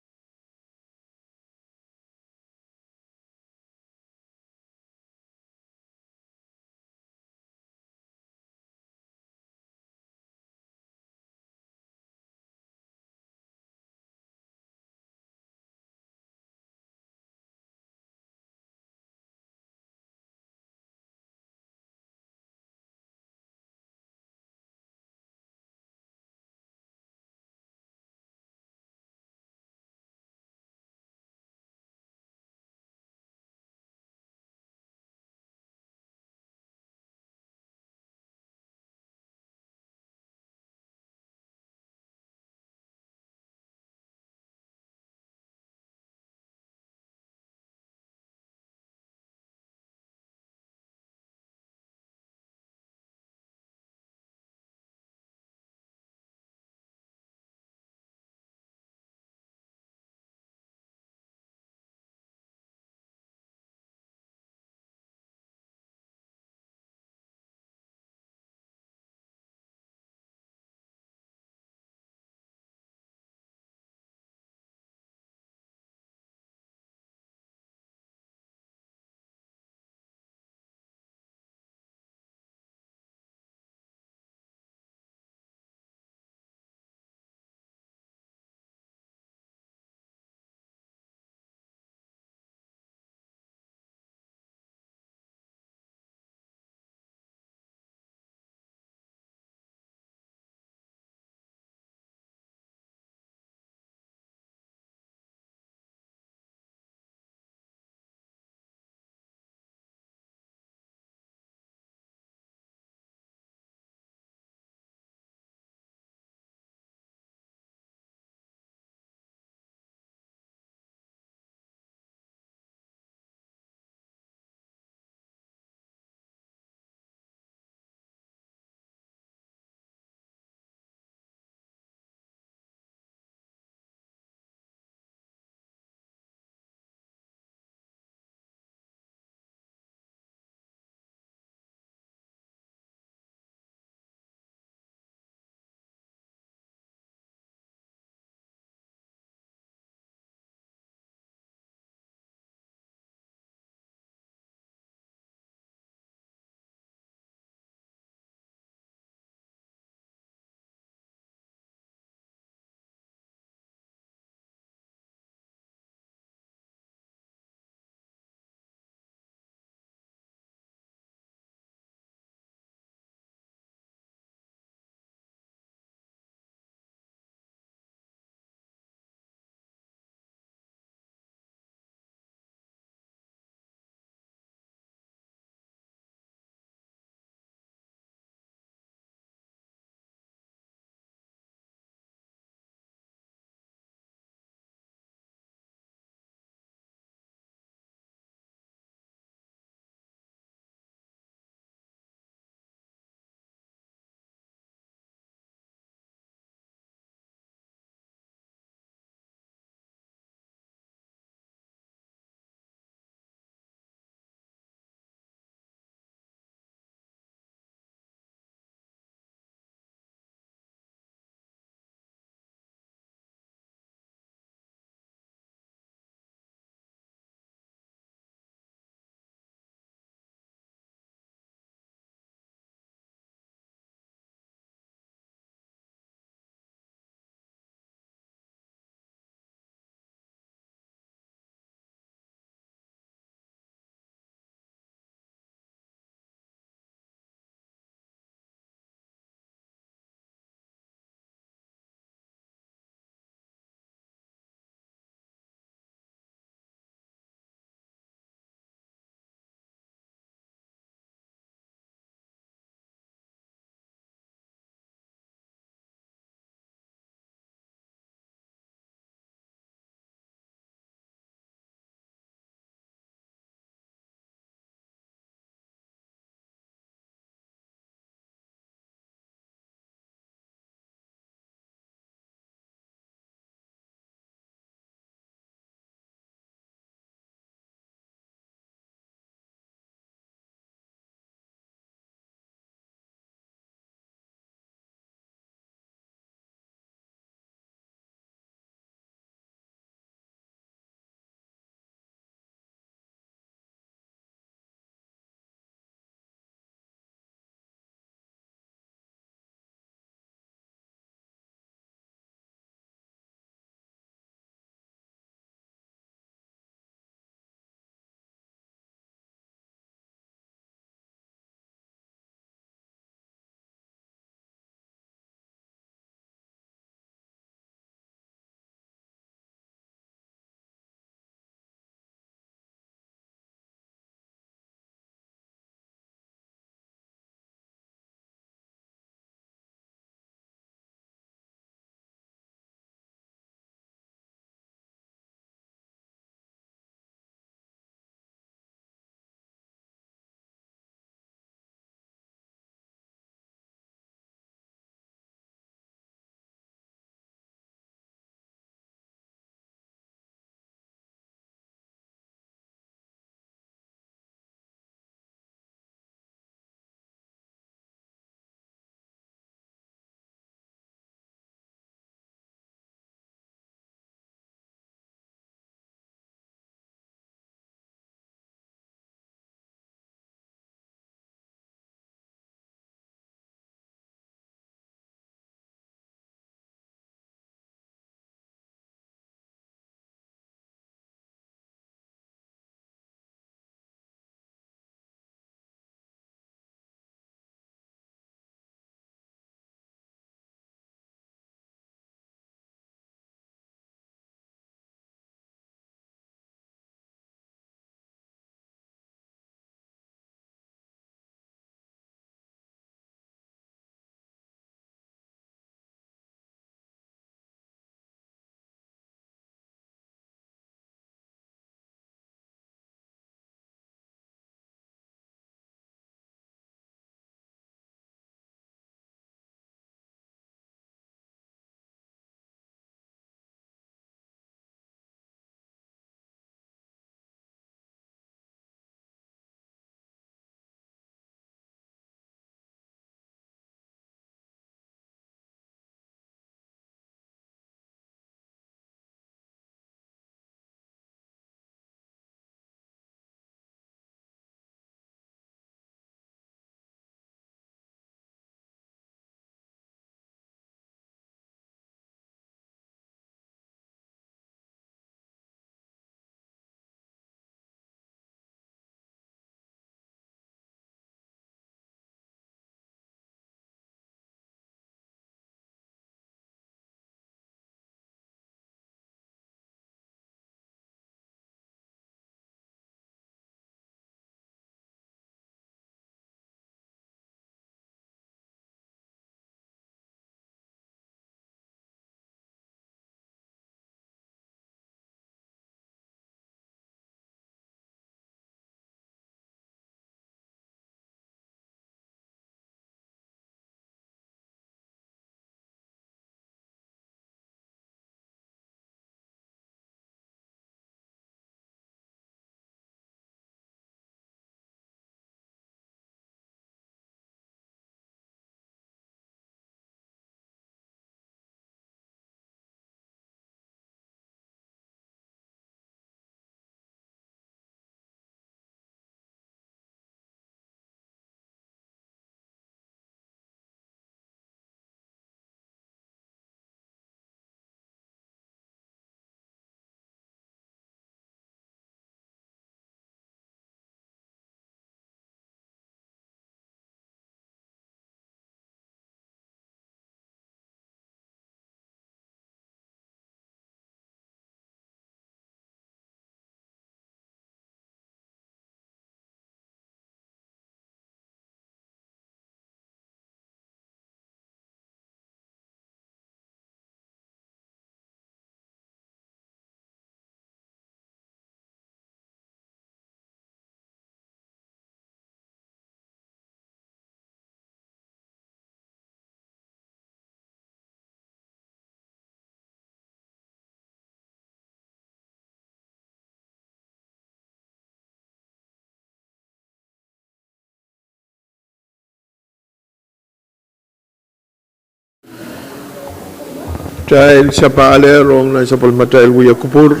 Trail sa Palerong na sa Palma Trail Huya Kupur.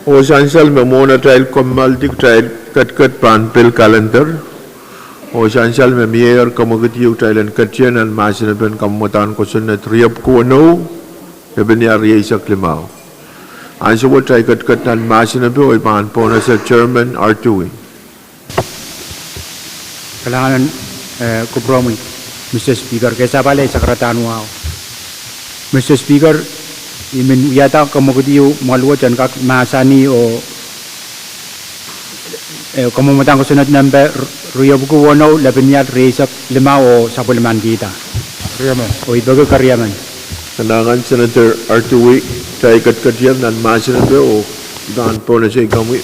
O sansal memona trail Komaldik trail kat Pohnpei calendar. O sansal memier kamagitiw trail and katyan and masinaben kamutan ko sunat riyap ko ano. Ebenya riya sa klimaw. Ansa wo trail kat nan masinaben o ipan po na sa Chairman R2. Kailangan kupromi, Mr. Speaker, kaysa pala sa Karatanwao. Mr. Speaker, imin yata kamukutiyo maluwa dyan kak masani o kamumutang ko sunod number ruyabu ko wano labinyat resak 5 o 10 kita. O ibaga karyaman. Kailangan Senator R2 trail kat yan nan masinaben o ipan po na sa ikamwi.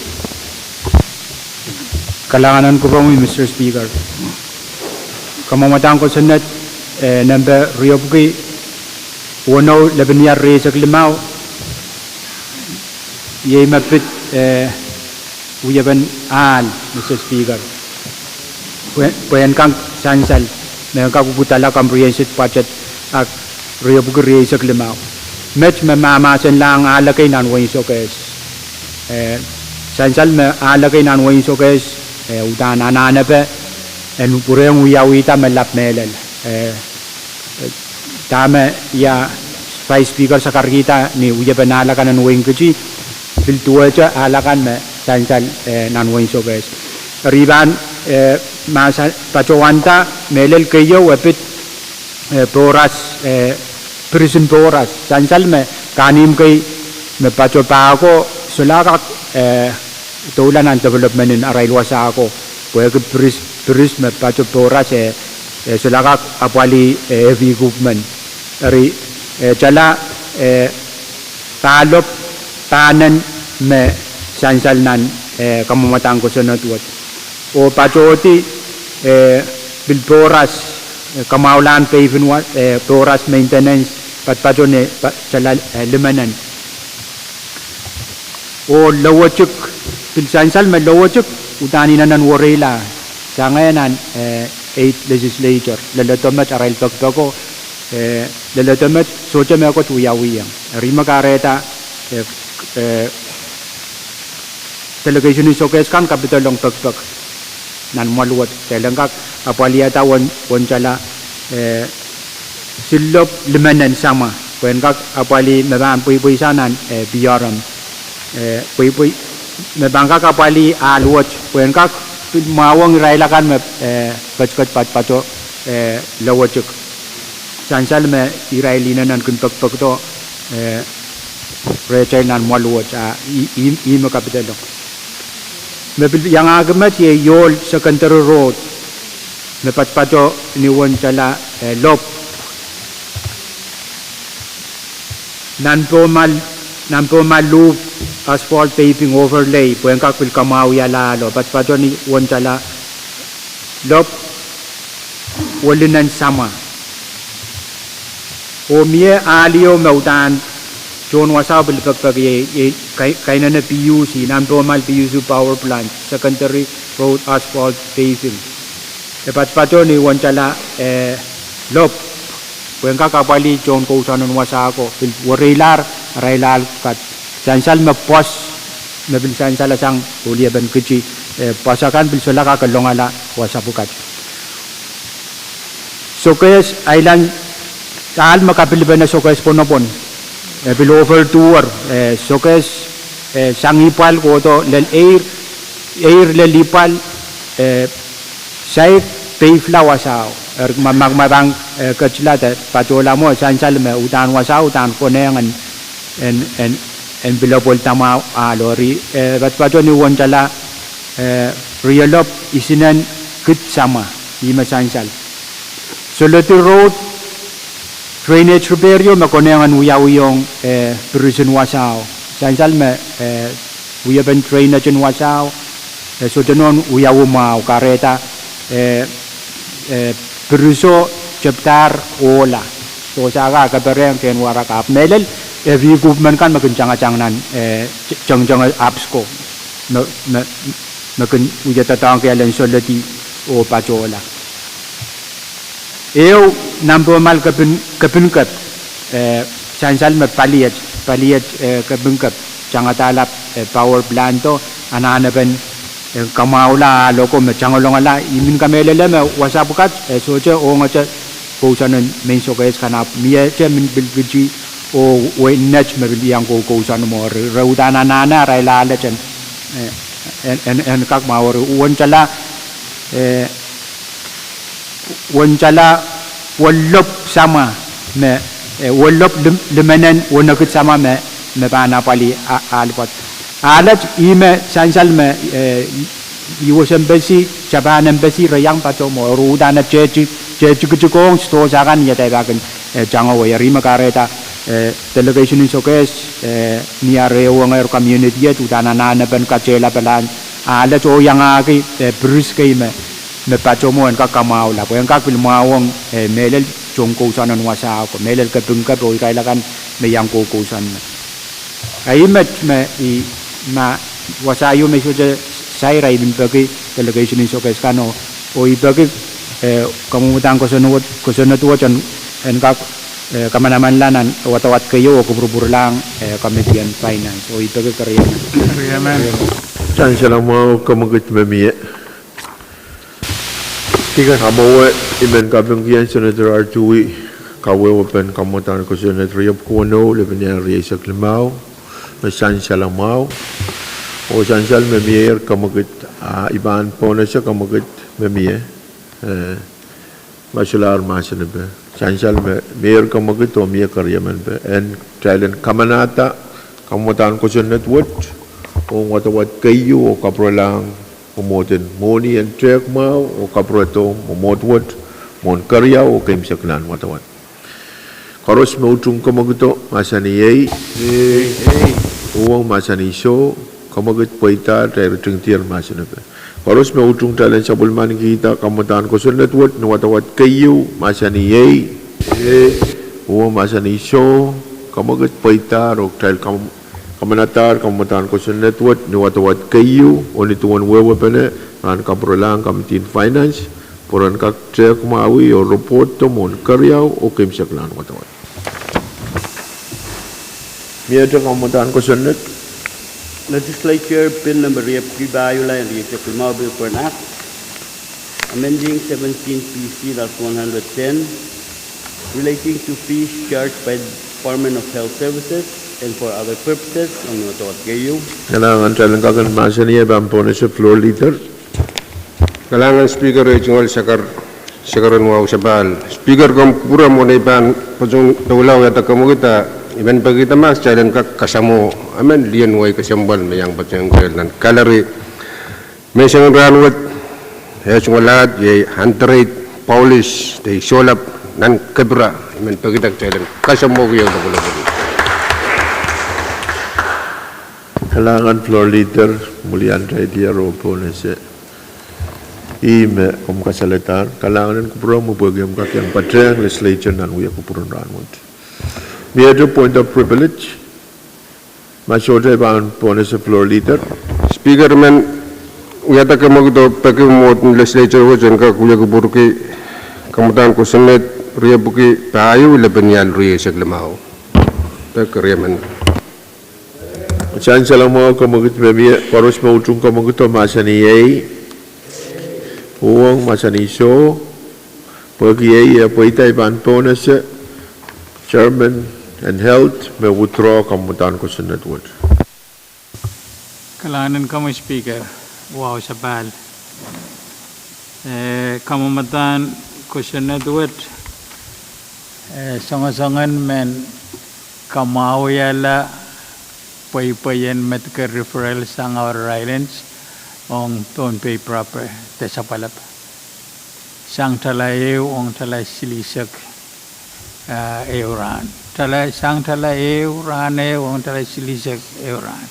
Kailangan kupromi, Mr. Speaker. Kamumutang ko sunod number ruyabu ko wano labinyar resak 5 yay mapit uyaban al, Mr. Speaker. Puyan kang sansal na kakuputala comprehensive budget at ruyabu resak 5 match mamamasan lang alakay nan wain sokes sansal alakay nan wain sokes udan anana pe en pureng uyawita melap melel tama ya Vice Speaker sa kargita ni uya banala kan nuwing kuji filtua cha alakan me sansal nan wing so guys riban masa pachowanta melel kayo wapit poras prison poras sansal me kanim kay me pacho pa ako sulaka tulan ang development in arailwasa ako kuya ke pris me pacho poras sulaka apwali heavy government ari jala talop tanan me sansal nan kamumatang ko sunod wat o pachoti bilporas kamaulan paving wat poras maintenance patpachone jala limanan o lawachuk bil sansal me lawachuk utani nan warela sa ngayon 8 legislature lalatomat aral pagpako lalatomat socha me ako tuyawiyang rima kareta delegation is okay kan capital long pagpak nan maluwat telangkak apaliata won chala silop limanan sama kwen kak apali mebang pui sanan biaram pui mebangka apali alwat kwen kak mawang railakan me kach pacho lawachuk sansal me irailina nan kun pagpak to rechai nan maluwat i me capital yang agamat ye yol secondary road me pacho ni won chala lop nan po malu asphalt paving overlay puweng kakul kamau ya lalo pacho ni won chala lop walinan sama o mie alio mautan John wasaw bilpagpag kay na PUC nan po mal PUC power plant secondary road asphalt paving pacho ni won chala lop puweng kakapali John ko sanon wasako railar kat sansal mapos na bil sansal sang uliaban kuchi pasakan bil solaka kalongala wasapukat Sokes island taal makapiliban na Sokes ponopon bil over tour Sokes sangipal ko to lel air lelipal site pavla wasaw magmabang kachla pachola mo sansal me utan wasaw utan konengan en bilapol tama lori pacho ni won chala realop isinan kit sama ima sansal soloti road drainage repair makonengan uyawiyong prison wasaw sansal me uyaben drainage wasaw so denon uyawuma kareta Peruso chapter ola so saga kabareng ken warakap melel every government kan makencang-cang nan jang apps ko maken ujata tang ke len solati o pachola eu nampo mal kapin sansal me paliat ke bengkap jangan talap power plant to ana ben kamaula loko me changolongala imin kamelele me wasabukat soche o ngache kousanan main sokes kana mie che min bilbiji o we nech me yang ko kousan mo raudana nana raila le chen en kak mawar wancala wallop sama me wallop lemanan wonakut sama me bana pali alpat alat ime sansal me iwasem besi jabanan besi rayang pato mo rudana chechi kong sto jagan ya tabakan jango ya rima kareta delegation in sokes ni are wonga community ya tudana na ben kacela belan alat o yang aki briske me pato mo en kakamau la en kak bil mawong melel jongko sanan wasa ko melel ka tungka boy kailakan me yang ko san ai met me I ma wasayo me soje sai rai bin bagi delegation in sokes kano o I bagi kamu tang ko sonot wajan en kak kamanaman lanan watawat kayo ko burbur lang committee and finance o I bagi kariyaman chancellor mo kamagit memie tiga kamu imen kabengkian senator Artui kawe open kamutan ko senator Yop Kono lebenya riasak lemau chancellor mau o chancellor memie kamagit iban ponasa kamagit memie Bachelor Master be chancellor mayor kamagit o mie kariyaman be en talent kamanata kamutan ko senator o watawat kayo o kaprolang moten moni and trek mau o kaproto motwat mon karya o kem saklan watawat karos mautung kamagito masani ei o masani so kamagit poita ter tingtir masana be karos mautung talent sabulman kita kamutan ko sunatwat no watawat kayo masani ei o masani so kamagit poita ro tel kamanatar kamutan ko sunatwat ni watawat kayo oni tuan wewe pene an kaprolang kamtin finance poran kak cek mawi o report to mon karyau o kem saklan watawat miata kamutan ko sunat Legislature Bill number Pwuhng and Entertaiment Bill for an Act amending 17 PC.110 relating to fees charged by the Department of Health Services and for other purposes on watawat kayo. Kailangan kagan masani bampone sa floor leader. Kalangan speaker regional sakaran wow sabal. Speaker kam pura mo na iban pajong daulaw yata kamu kita iban pag kita mas challenge ka kasamo amen lian way kasambal mayang pajong nan kalari mesang ranwat ya sungalat ye hunterate polish de solap nan kebra iban pag kita challenge kasamo ko yung daulaw. Kailangan floor leader mulian dia ropo na siya ime om kasalitan kailangan ko pro mo bagi am kakyang Pahrek legislature nan uya ko puron ranwat we had a point of privilege masyode ban pone sa floor leader speaker man uyata ka magdo pag mo legislature ko jan ka kuya ko burki kamutan ko senet riya buki payo lebenyal riya saglamao ta kariyaman chancellor mo kamagit memie paros mautung kamagito masani ei Pwuhng masani so pagi ei poita iban bonus chairman and health me withdraw kamutan ko senatwat Kailangan kamu speaker wow sabal kamamatan ko senatwat sangat-sangat men kamawayala pay-payan medical referral sang our islands on Pohnpei proper tesapalap sang talaew on talay silisak euran sang talaew rane on talay silisak euran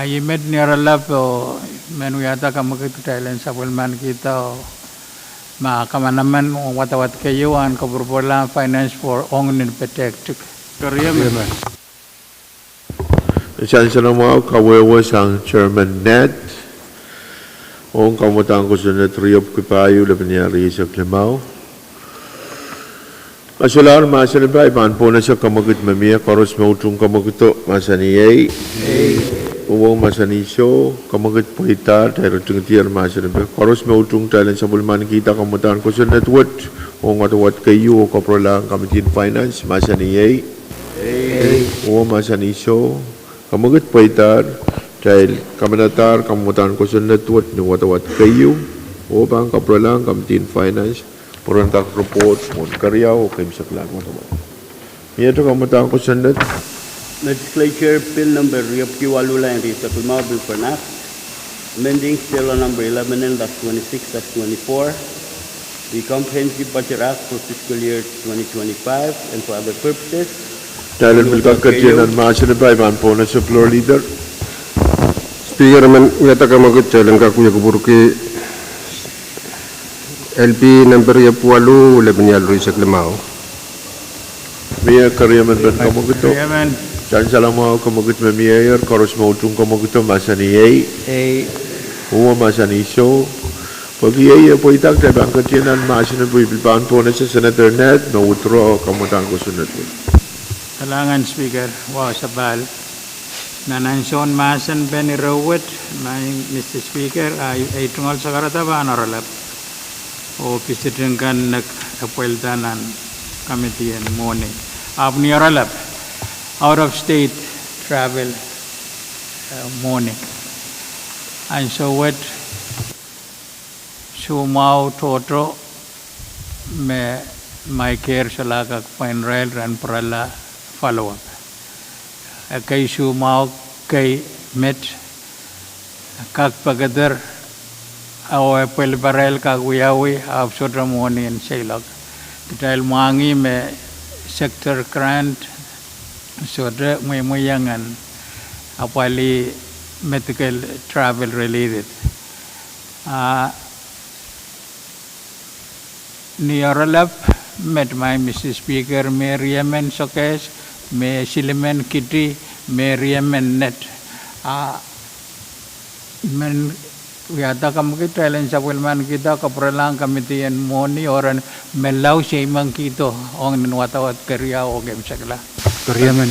imed niralap o menuyata kamakit Thailand sa pulman kita makamanaman watawat kayo ang kaburbola finance for ong protect Korea chancellor mo kawewe sang chairman net ong kamutan ko senat Riop Kipayo lebenya risak lemau Masalar masan ba iban po na sa kamagit mamia karos mautung kamagito masaniyay. Uwang masaniso kamagit po hitar tayo tungtiar masan ba karos mautung tayo sa bulman kita kamutan ko sa network o ngatawat kayo o kaprolang kamitin finance masaniyay. Uwang masaniso kamagit po hitar tayo kamanatar kamutan ko sa network ni watawat kayo o bang kaprolang kamitin finance Perangkat report, mohon karya, okay bisa kelar teman-teman. Ia tu kamu tahu kusendet. Legislature Bill number Riopki Walula and the Pwuhng Bill for NAC, amending Bill number 11L-26-24, the Comprehensive Budget Act for fiscal year 2025 and for other purposes. Dalam bilkah kerjaan macam apa iban pona se floor leader. Speaker man yata kamagut jalan kaku ya kuburki LP number ya pualu lebih nyal rusak lemau. Mia karya man ben kamu gitu. Jangan salah mau kamu gitu memiayar karus mau tung kamu gitu masani yai. Uwa masani so. Pagi yai apa itak dah bangkat jenan masani bui bilban pona se senator net no utro kamu tangko sunat. Kalangan speaker, wow sabal. Nananson masan ben Roadway, Mr. Speaker, ay tunggal sakarata ba naralap. O pisidengkan kapweltanan committee and morning. Abni aralap out of state travel morning. And so what sumau toto me my care salaka pain rail ran parala follow up. Kay sumau kay met Kadkadaur Our Pelbarel Kagwiawi of Sodramoni and Shailog. Kital Mangi me sector grant Sodra Muyang and Apali medical travel related. Nearalap met my Mrs. Speaker Miriam and Sokes, me Shiliman Kitty, Miriam and Net. Yata kamu kita lain sabulman kita keperluan committee and money orang melau seimbang kita orang nuwatawat kerja orang sekala. Kerja man.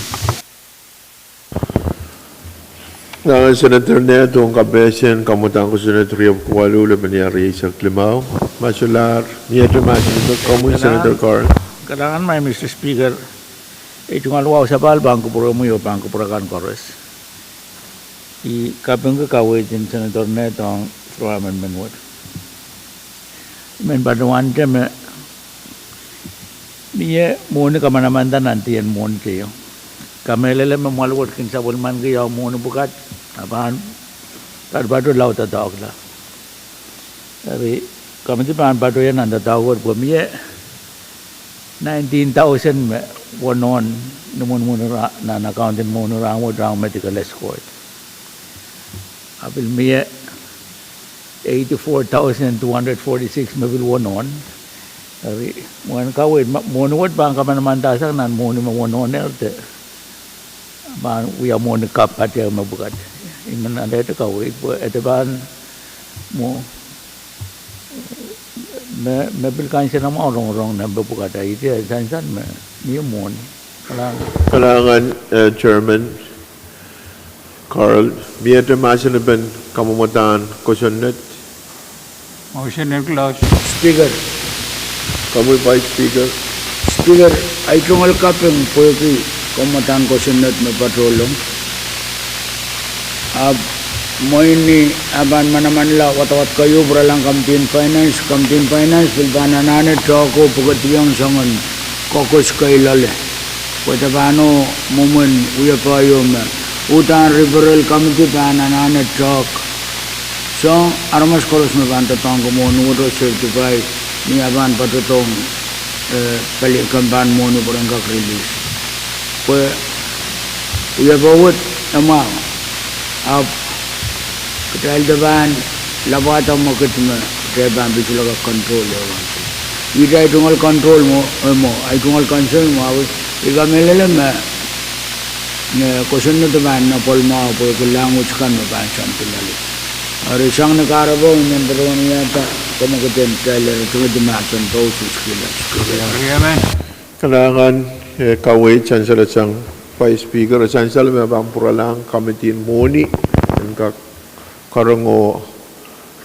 Nah, senator ni tu orang kabesan kamu tangko senator yang kualu le beniari seklimau. Masalah ni ada masalah kamu senator Carl. Kadang-kadang mai Mr. Speaker, itu ngalu sabal bangku puramu yo bangku purakan kores. I kapeng ke kawai jen senator ne tong Raman menwat. Men pada wante me dia mohon kamana-mana nanti yang mohon kyo. Kamelele me malu kin sabul man ke yang mohon bukat apaan tar batu laut tak lah. Tapi kami tu pan batu yang anda tahu buat mie 19,000 me wonon numun na accountant mohon orang medical escort. Apil mie 84,246 mabil wonon. Tapi mohon kawin mohon wat bang kaman dasar nan mohon wonon erte. Bang we are mohon kap aja mabukat. Iman ada itu kawin itu ban mo mabil kan sana mau orang mabukat itu sansan ni mohon. Kalangan Chairman Carl, biar termasuk ben kamu mutan kusendet. Motion and close. Speaker, Kamu Vice Speaker. Speaker, ay tungal kapeng poyaki komatan kusendet me patrolong. Mo ini aban mana-mana watawat kayo beralang campaign finance bilbana nane toko pagatiang sangan kokos kailale. Pwede paano moment uya payo me. Utan Liberal Committee bana nane talk. So armas koros me banta tong monu ro certify ni aban patutong pali kampan monu berangka release. Pwe uya bawut nama ab ketal depan labata mo ketme depan bicara control lewan. Ida tungal control mo ay tungal concern mo awi iga melele me question na depan na polma po language kan me ban chantilali. Ari sang nakarabo member niya ta como que ten trailer to the match and those skills. Amen. Kailangan kaway chancellor sang Vice Speaker chancellor may pampuralang committee moni and karango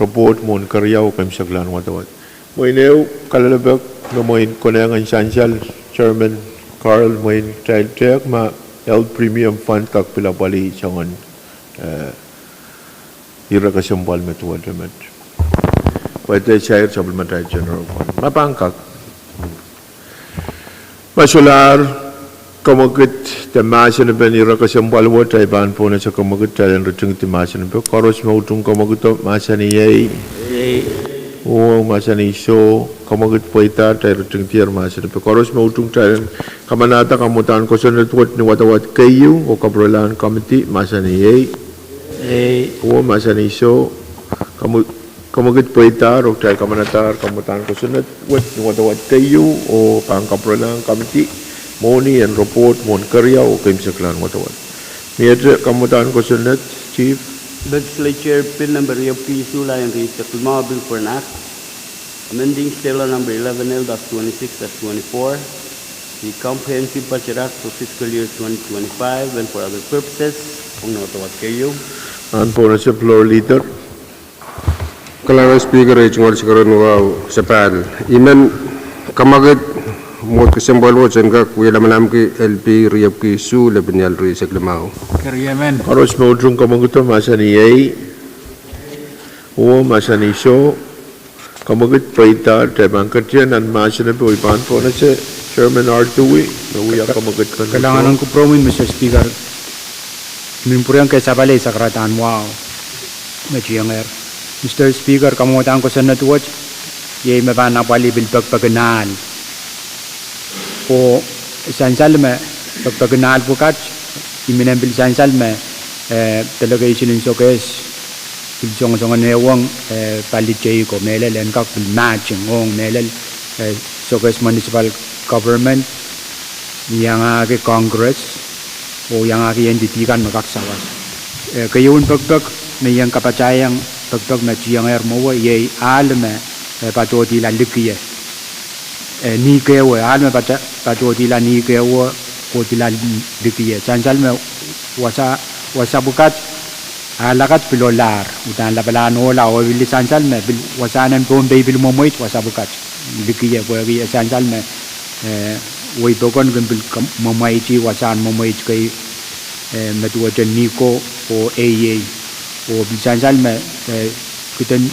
report mon karyaw kam saglan watawat. Moinew kalalabak no moin konangan chancellor Chairman Carl moin child ma el premium fund kak pilapali changon ira kasambal metuad met. Pwede chair supplementary general fund mapangkak Masular kamagit temasin ben ira kasambal mo taiban po na sa kamagit talan rutung temasin po karos mautung kamagit masani yay o masani so kamagit po ita tay rutung tiar masin po karos mautung talan kamanata kamutan ko sa network ni watawat kayo o kabrolan committee masani yay o masani so kamagit po ita o tay kamanatar kamutan ko sa network ni watawat kayo o pangkabrolan committee Moni and report mon karya o kaim saklan watawat. Miyadre kamutan ko sa net, Chief. Legislature Bill number FSMTC line reached the Pwuhng Bill for an Act, amending Stellar number 11L-26-24, the Comprehensive Budget Act for fiscal year 2025 and for other purposes. Kung natawat kayo. An po na sa floor leader. Kalawang speaker ay chungwal sikaran wow sa pal. Iman kamagit mot kasambal mo dyan ka kuya laman ki LP riyab ki su labinyal ri sa klamaw. Kariyamen. Karos maudrong kamagito masani yay. O masani so. Kamagit paita tebang katyan an masani po ipan po na sa Chairman R2 Nawiya kamagit ka na. Kailangan ko promin Mr. Speaker. Mimpuriang kay sabali sa karataan wow. Machiyanger. Mr. Speaker, kamutan ko sa network. Yay mabana pali bilpagpaganan. O sansal में pagpagnaal bukat iminambil sansal में delegation in sokes pilsong newang palijay ko melel and kak matching ong melel sokes municipal government yang ake congress o yang ake entity kan makaksawas kayun pagpag may yang kapacayang pagpag na chiyang mo yay alme patoti la likiye ni ke wo alme patoti la ni ke wo ko tila dikiye chansal me wasa bukat alakat pilolar utan la balano la o bil chansal me bil wasanan Pohnpei bil momoit wasa bukat dikiye ko gi chansal me wo ipokon bil momai chi wasan momoi kai metu chen ni ko o aa o bil chansal me kiten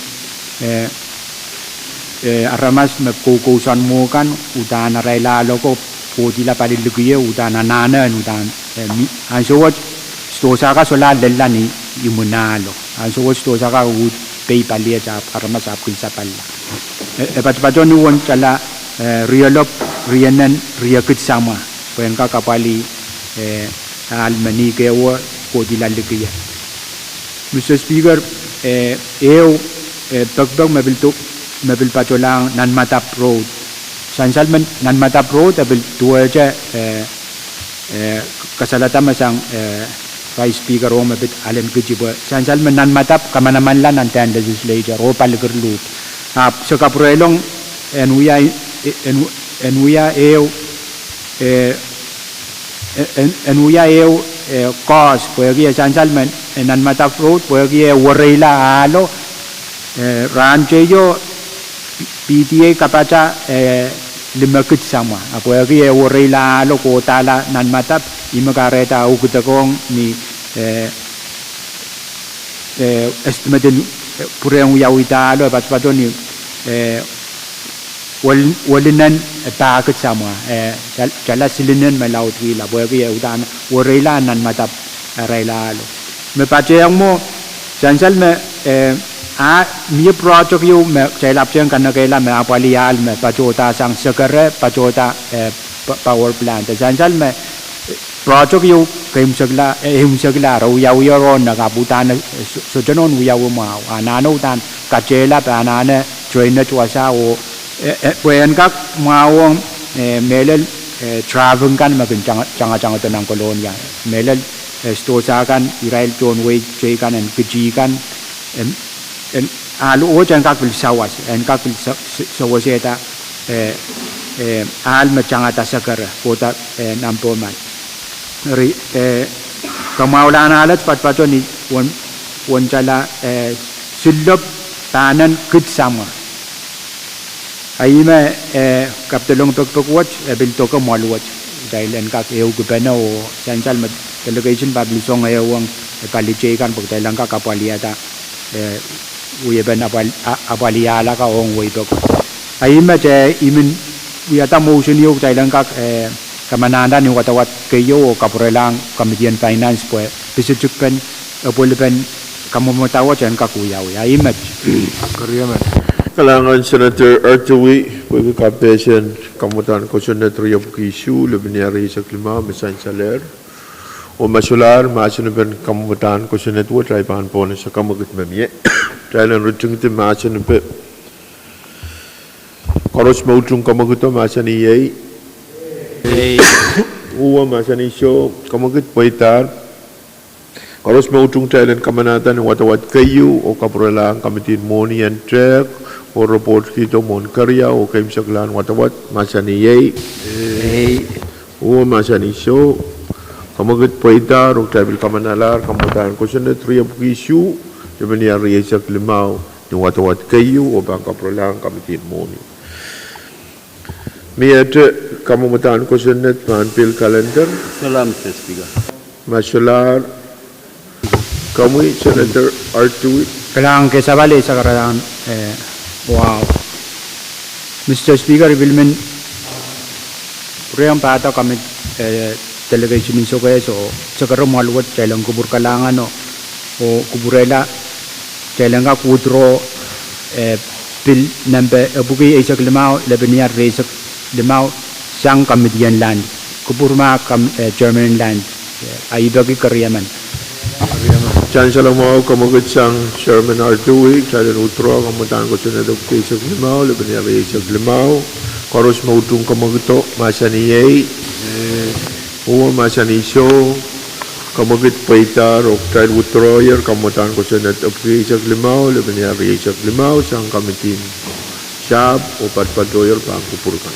aramas me ko san mo kan utan raila loko po tila pali lukiye utan nana utan anso wat sto saka sola della ni imunalo anso wat sto saka u pay pali cha aramas ap kinsa palla pat ni won chala rialop rianan riakit sama pen ka kapali almani ke wo po tila lukiye Mr. Speaker eu pagpag mabil patolang nan matap road sansal man nan matap road abil tuwa ja kasalata masang Vice Speaker o mabit alen kijibo sansal man nan matap kamanaman lan antan legislature o paligerlu sa kaprelong enuya eu cause pwegi sansal man nan matap road pwegi warela alo rancheyo PTA kapacha limakit sama apo agi worila lo ko tala nan matap imakareta ukutakong ni estimated pureng yawita lo patpato ni walinan takit sama chala silinen malaut wila apo agi utan worila nan matap raila lo me pacheyang mo sansal me mi project yu me chailap cheng kan kela me apalial me pachota sang sekare pachota power plant sansal me project yu kaim sagla ro yaw ron na kabutan so janon yaw ma anano tan kachela anane join na chwasa o wen kak mawong melel travel kan ma changa tanang kolonya melel sto sa kan irail ton way chei kan en piji kan alu o jan kak bil sawas en kak bil sawas eta al macang atas sakar kota nampoman ri kamaulan alat pat ni wan cala silop tanan kit sama ayima kaptelong pagpagwat bilto ka malwat dahil ang eu gubernador o central delegation publisong ayawang palichekan pagtailang ka kapaliata uyaban apaliala ka ong way pag ayima te imin uyata motion yung tailang ka kamananda ni watawat kayo o kapurelang comedian finance po pisutsukan apulipan kamumutawat yan kakuyaw ayima Kariyaman. Kalangan Senator Artui, pagkakapesan kamutan ko Senator Yopkishu, Lebanari sa klima, Mesan Saler, o masular, masanuban kamutan ko Senator, traipahan po na sa kamagat mamye. Dahil ang rutung ito masanuban, karos mautung kamaguto, masaniyay, uwa masanisyo, kamagat paitar, karos mautung dahil ang kamanatan ng watawat kayo, o kapuralang kamitin mo niyan trek, o report kita mon karya o kaim saklan watawat masaniyay o masaniso kamagat paitar o tabil kamanalar kamutan ko sa natriya pukisyu jaman niya riya sa klimaw ni watawat kayo o bangka prolang kamitin mo ni miyate kamutan ko sa net panpil calendar Salam, Mr. Speaker. masyular kami Senator Artui kailangan kesabali sa karadaan wow Mr. Speaker Wilman Riyang pata kami delegation in Sokeso sakaro malwat kailang kubur kalangan o kuburela kailang ka kudro pil nambe bugi isak limao lebenia resak limao sang kamedian land kubur ma German land ay bagi Koreaman Chancellor mo kamagat sang Sherman Artui, Chalan Utro, kamutan ko sa nadokti sa Glimaw, Lebanari sa Glimaw, Koros mautung kamagito, Masaniyay, Uwa Masanisyo, kamagat paitar, o Chalan Utroyer, kamutan ko sa nadokti sa Glimaw, Lebanari sa Glimaw, sang kamitin Shab, o Patpatoyer, Pangkupurkan.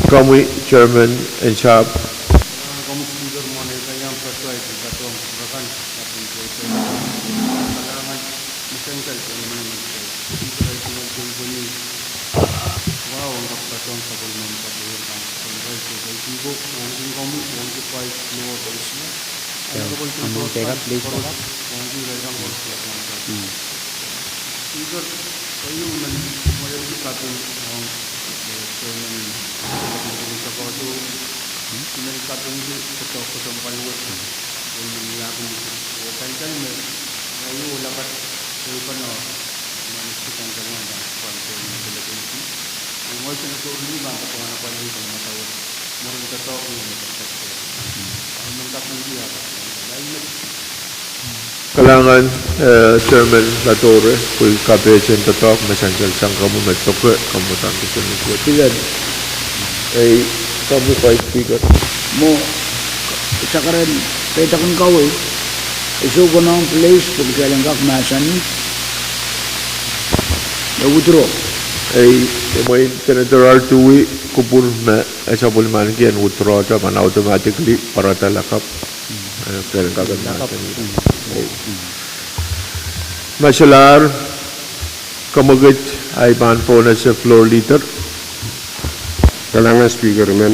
Kami Chairman and Shab. Kalangan Chairman Latore, kung kapesin tatok, masanjal sang kamu metoke, kamu tangkap semua. Tiyan, ay kamu Vice Speaker. Mo sakaran peta kun kaw isu ko ng place pagkalang kak masani Udro. Ay may Senator Artui, kupur na sa bulman kiyan Udro ta man automatically para talakap. Kailan kakagnasan nila. Masalar, kamagat ay ban po na sa floor leader. Kalangan Speaker men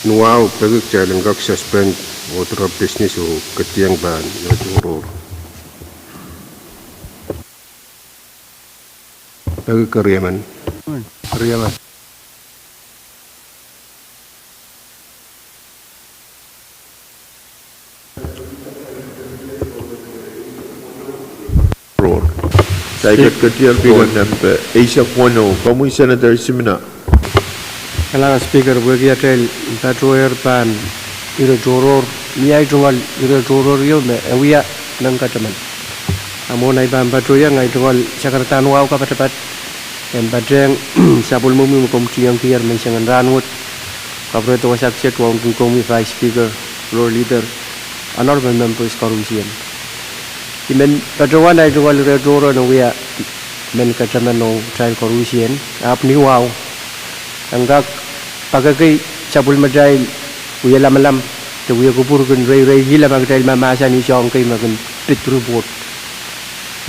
nuaw pagig challenge kak suspend otro business o ketiang ban na juror. Pagig Kariyaman. Saya ketiang pilihan nampak Asia Pono, kamu Senator Simina. Kalangan Speaker bagi atel patroyer pan iro joror niai jungal iro joror yo me awia nang kataman amon ai ban patroyer ngai jungal sakartan wau ka patapat en badreng sabul mumi kom tiang tiar men sangan ranut kapre to wasak set wong komi Vice Speaker floor leader honorable members korusian Imen kajawan ay jual redoro no wia men kajaman no trial corruption ap ni wow anggak pagagay sabul majail wia lamalam te wia kubur gun rei gila magjail mamasa ni siong kay magun pitrubot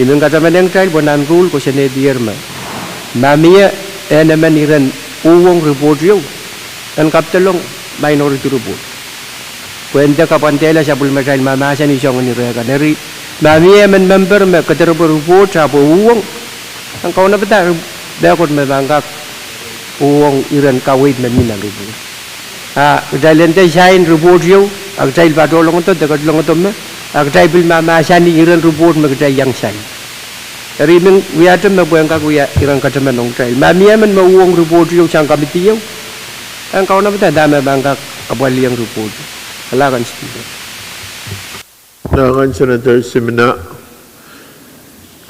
imen kajaman yang trial bonan rule ko sene dier ma mamia enemen iran uwong report yo an kaptelong minority report kwenta kapantela sabul majail mamasa ni siong ni rega neri Mami men member me kater beruput sapo uang, ang kau na betar dakot me bangkak uang iran kawit me minang rupu. Jalan te sain ruput yo, ag jail badolong to dekat long to me, ag jail bil mama sani iran ruput me jail yang sain. Dari men wiatem me bangkak wia iran kater me nong jail. Mami men me uang ruput yo sang kamiti yo, ang kau na betar dame bangkak kabali yang ruput. Alakan sih. Nangan Senator Simina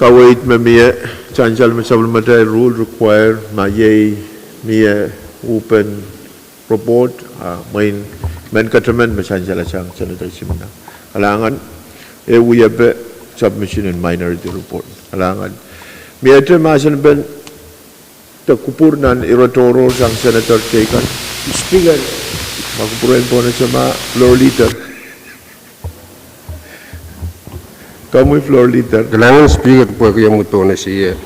kawait mamia chancel masabul matai rule require mayay mia open report main kataman machancel achang Senator Simina alangan we have submission in minority report alangan mia te masan ben takupur nan irotoro sang Senator Tekan Speaker, makupuren po na sama floor leader. Kamu floor leader. Kailangan speaker po yung muto na siya.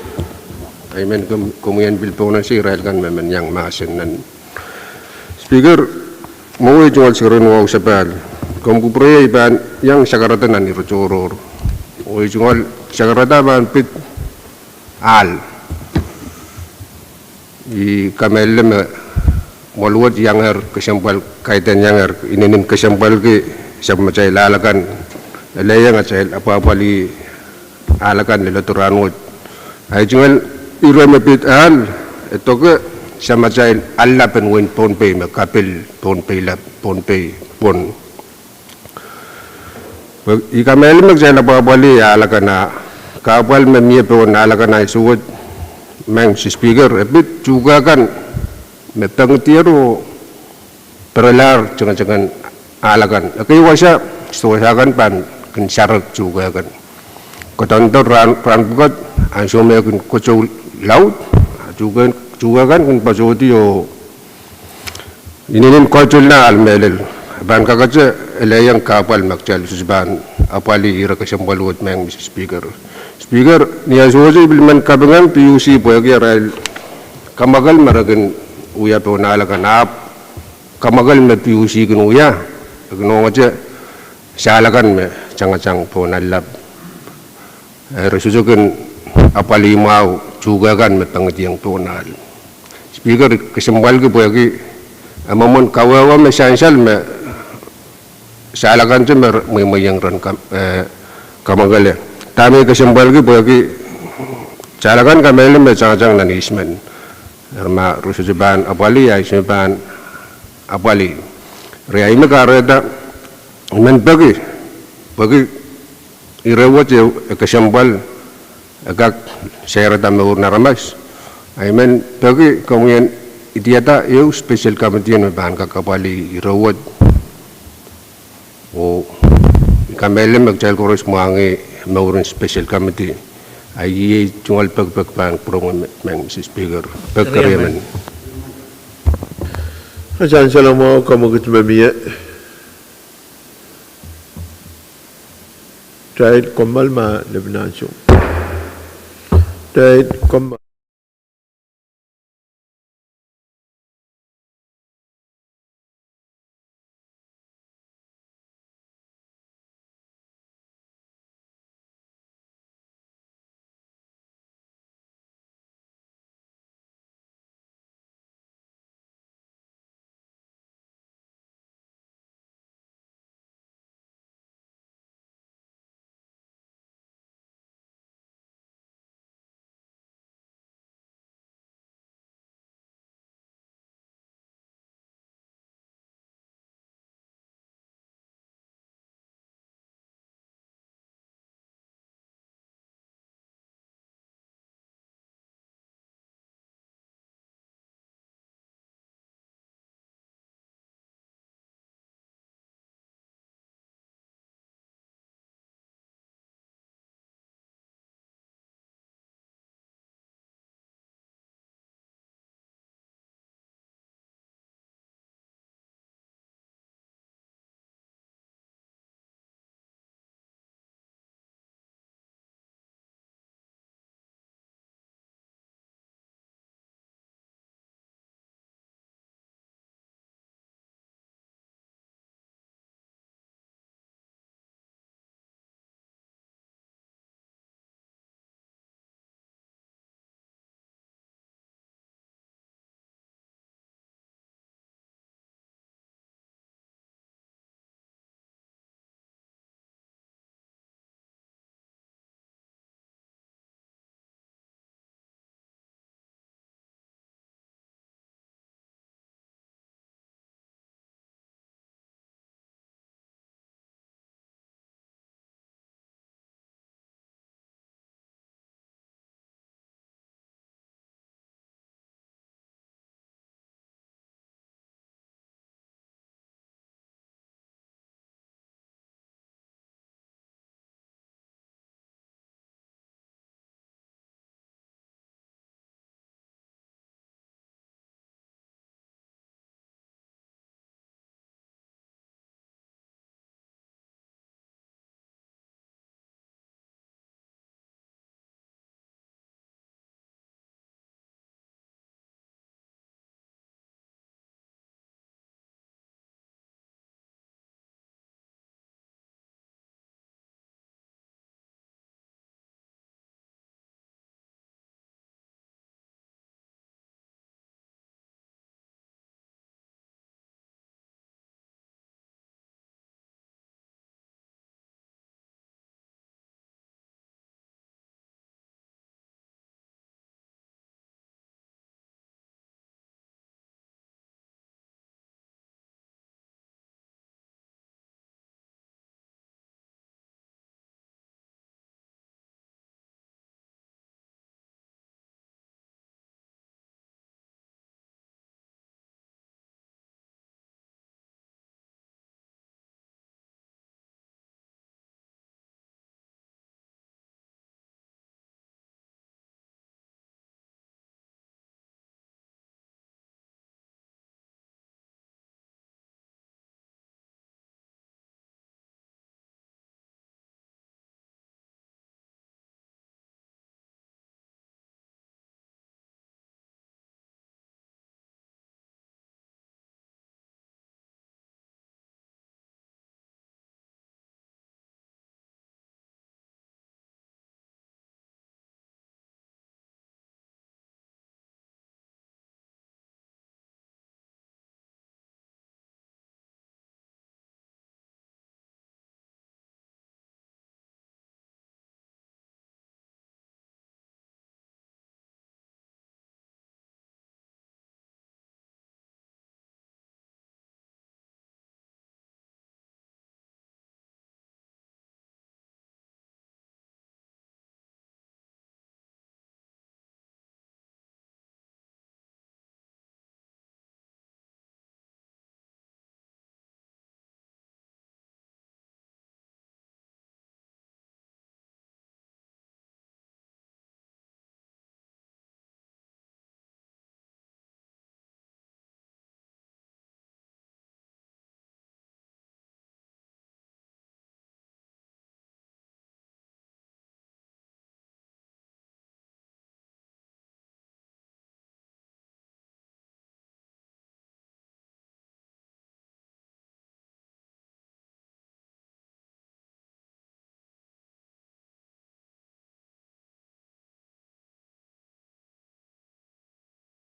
I mean, kumuyan bil po na siya, kan memen yang masin nan. Speaker, mau jual si Roadway sa pal. Kung kuproy iban yang sakaratan nan irocoro. O jual sakaratan ban pit al. I kamel me maluat yang kesampal kaitan yang ininim kesampal ke siapa macam lalakan. Layang at sahil apa-apali alakan nila turangot. Ay jungal iro mapitaan ito ke sama sahil alapan win Pohnpei makapil Pohnpei lap Pohnpei pon. Ikamel magsahil apa-apali alakan na kapal mamia pon alakan na isuot mang si speaker ebit juga kan metang tiaro perelar jangan-jangan alakan. Oke wasa suasakan pan kan syarat juga kan. Kotontor ran bukat ansome kan kocau laut juga kan pasoti yo inin kocul na almelel ban kakace elayang kapal makcal susban apali ira kasambalut mang speaker niya suwasi bilman kabangan PUC poyagi rail kamagal maragan uya po naalakan ap kamagal me PUC kan uya agno aja syalakan me cang-cang po nalab resusukan apali mau juga kan metang tiang tonal speaker kesembal ke poyagi amamon kawawa me sansal me syalakan tu me yang ran kamagal ya tami kesembal ke poyagi syalakan kamel me cang-cang nanismen ma rususuban apali ya isban apali ria ime kareta men bagi irawat ya kesambal agak saya rata mengurna ramas. Amen bagi kemudian idiata eu special committee na bahan kakapali irawat o kamele magjail koros muangi mengurun special committee ay jungal pagpagpang program mang si speaker pagkaryaman. Ajan salamu kamu ketemu Try komal ma Lebanon. Try komal.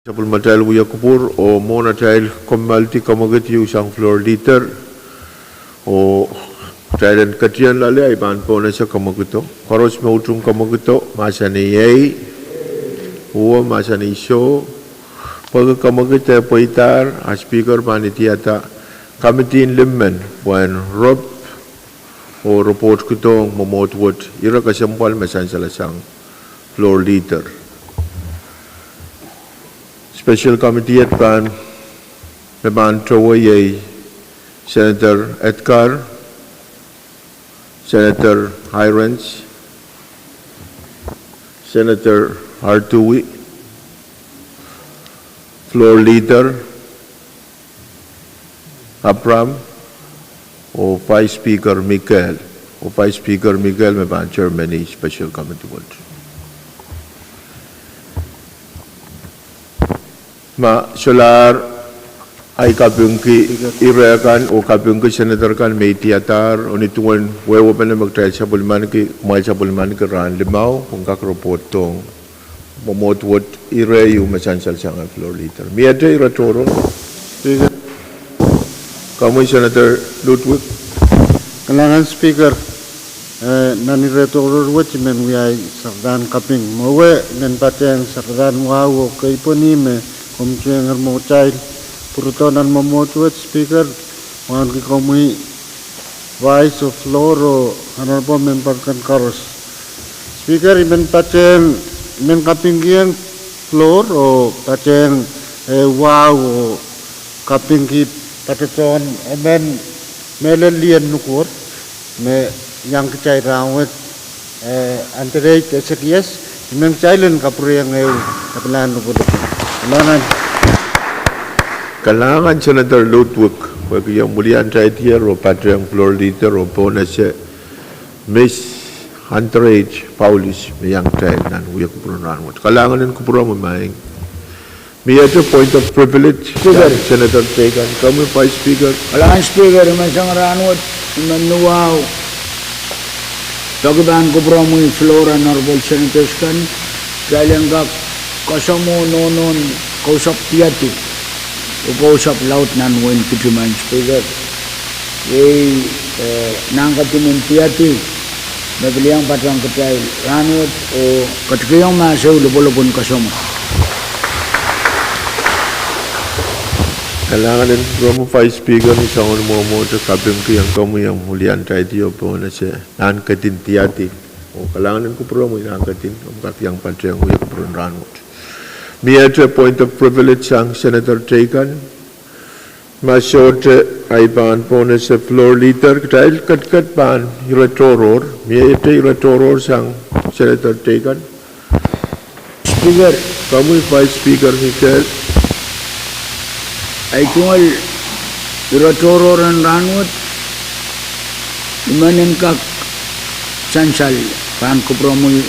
Sabul matal Wuya Kupur o mona tail komalti kamagit yu sang floor liter o tailen katian lale ay ban po na sa kamagito koros mautung kamagito masani yay uwa masani show pag kamagito poitar a speaker panitiata kamitin limmen wan rob o report kutong momotwot ira kasampal masan salasang floor liter Special Committee at Ban Meban Senator Edgar, Senator Hirons, Senator Hartui, Floor Leader Abram, or Vice Speaker Mikael, Meban Chairman Special Committee Board. Ma solar ay Pwuhng irakan o Pwuhng senator kan may tiatar o nitungan wewo pa na magtry sa bulman ki ran limaw kung kakropot tong momotwot ire yung masansal sa nga floor leader. Miyate iratoro. Kamoy Senator Ludwig. Kalangan Speaker, naniretoro wach men wiyay sardan kaping mawe men pateng sardan wawo kay poni me Komjengar mo child purutonan momotwet speaker wan ki komi vice of floor o honorable member kan karos speaker imen pateng men kapinggiang floor o pateng wow o kapinggi pateton men melelian nukur me yang kecai rawat antere sekias imen chailen kapuriang kapelan nukur Kalangan Senator Ludwig bagi yang mulia Antaitier o Patrang Floor Leader o Ponase Miss Hunterage Paulus yang tayo nan Wuya Kupurong Ranwat. Kalangan ng Kupurong mamaing. May at a point of privilege, Senator Tegan, kami Vice Speaker. Kalangan Speaker, Masang Ranwat, Manuwaw. Tagiban Kupurong mo yung Floor Honorable Senators kan, kailan ka kasamo nonon kausap tiyati o kausap laut nan wen kitiman speaker nangkatimin tiyati nagiliang patrang katay ranot o katkiyang masaw lubolobon kasama Kailangan ng Romo Vice Speaker ni Sangon Momo sa Pwuhng yang kamu yang mulian tayo tiyo po na siya nangkatin tiyati o kailangan ng Kupurong mo nangkatin o kakiyang patrang Wuya Kupurong Ranwat. Me at a point of privilege sang Senator Tegan. Masot ay ban po na sa floor leader. Dahil kat ban iratoror. Me at a iratoror sang Senator Tegan. Speaker. Kamu Vice Speaker Mikael. Ay tungal iratoror ang ranwat. Imanin kak sansal. Pan kupromul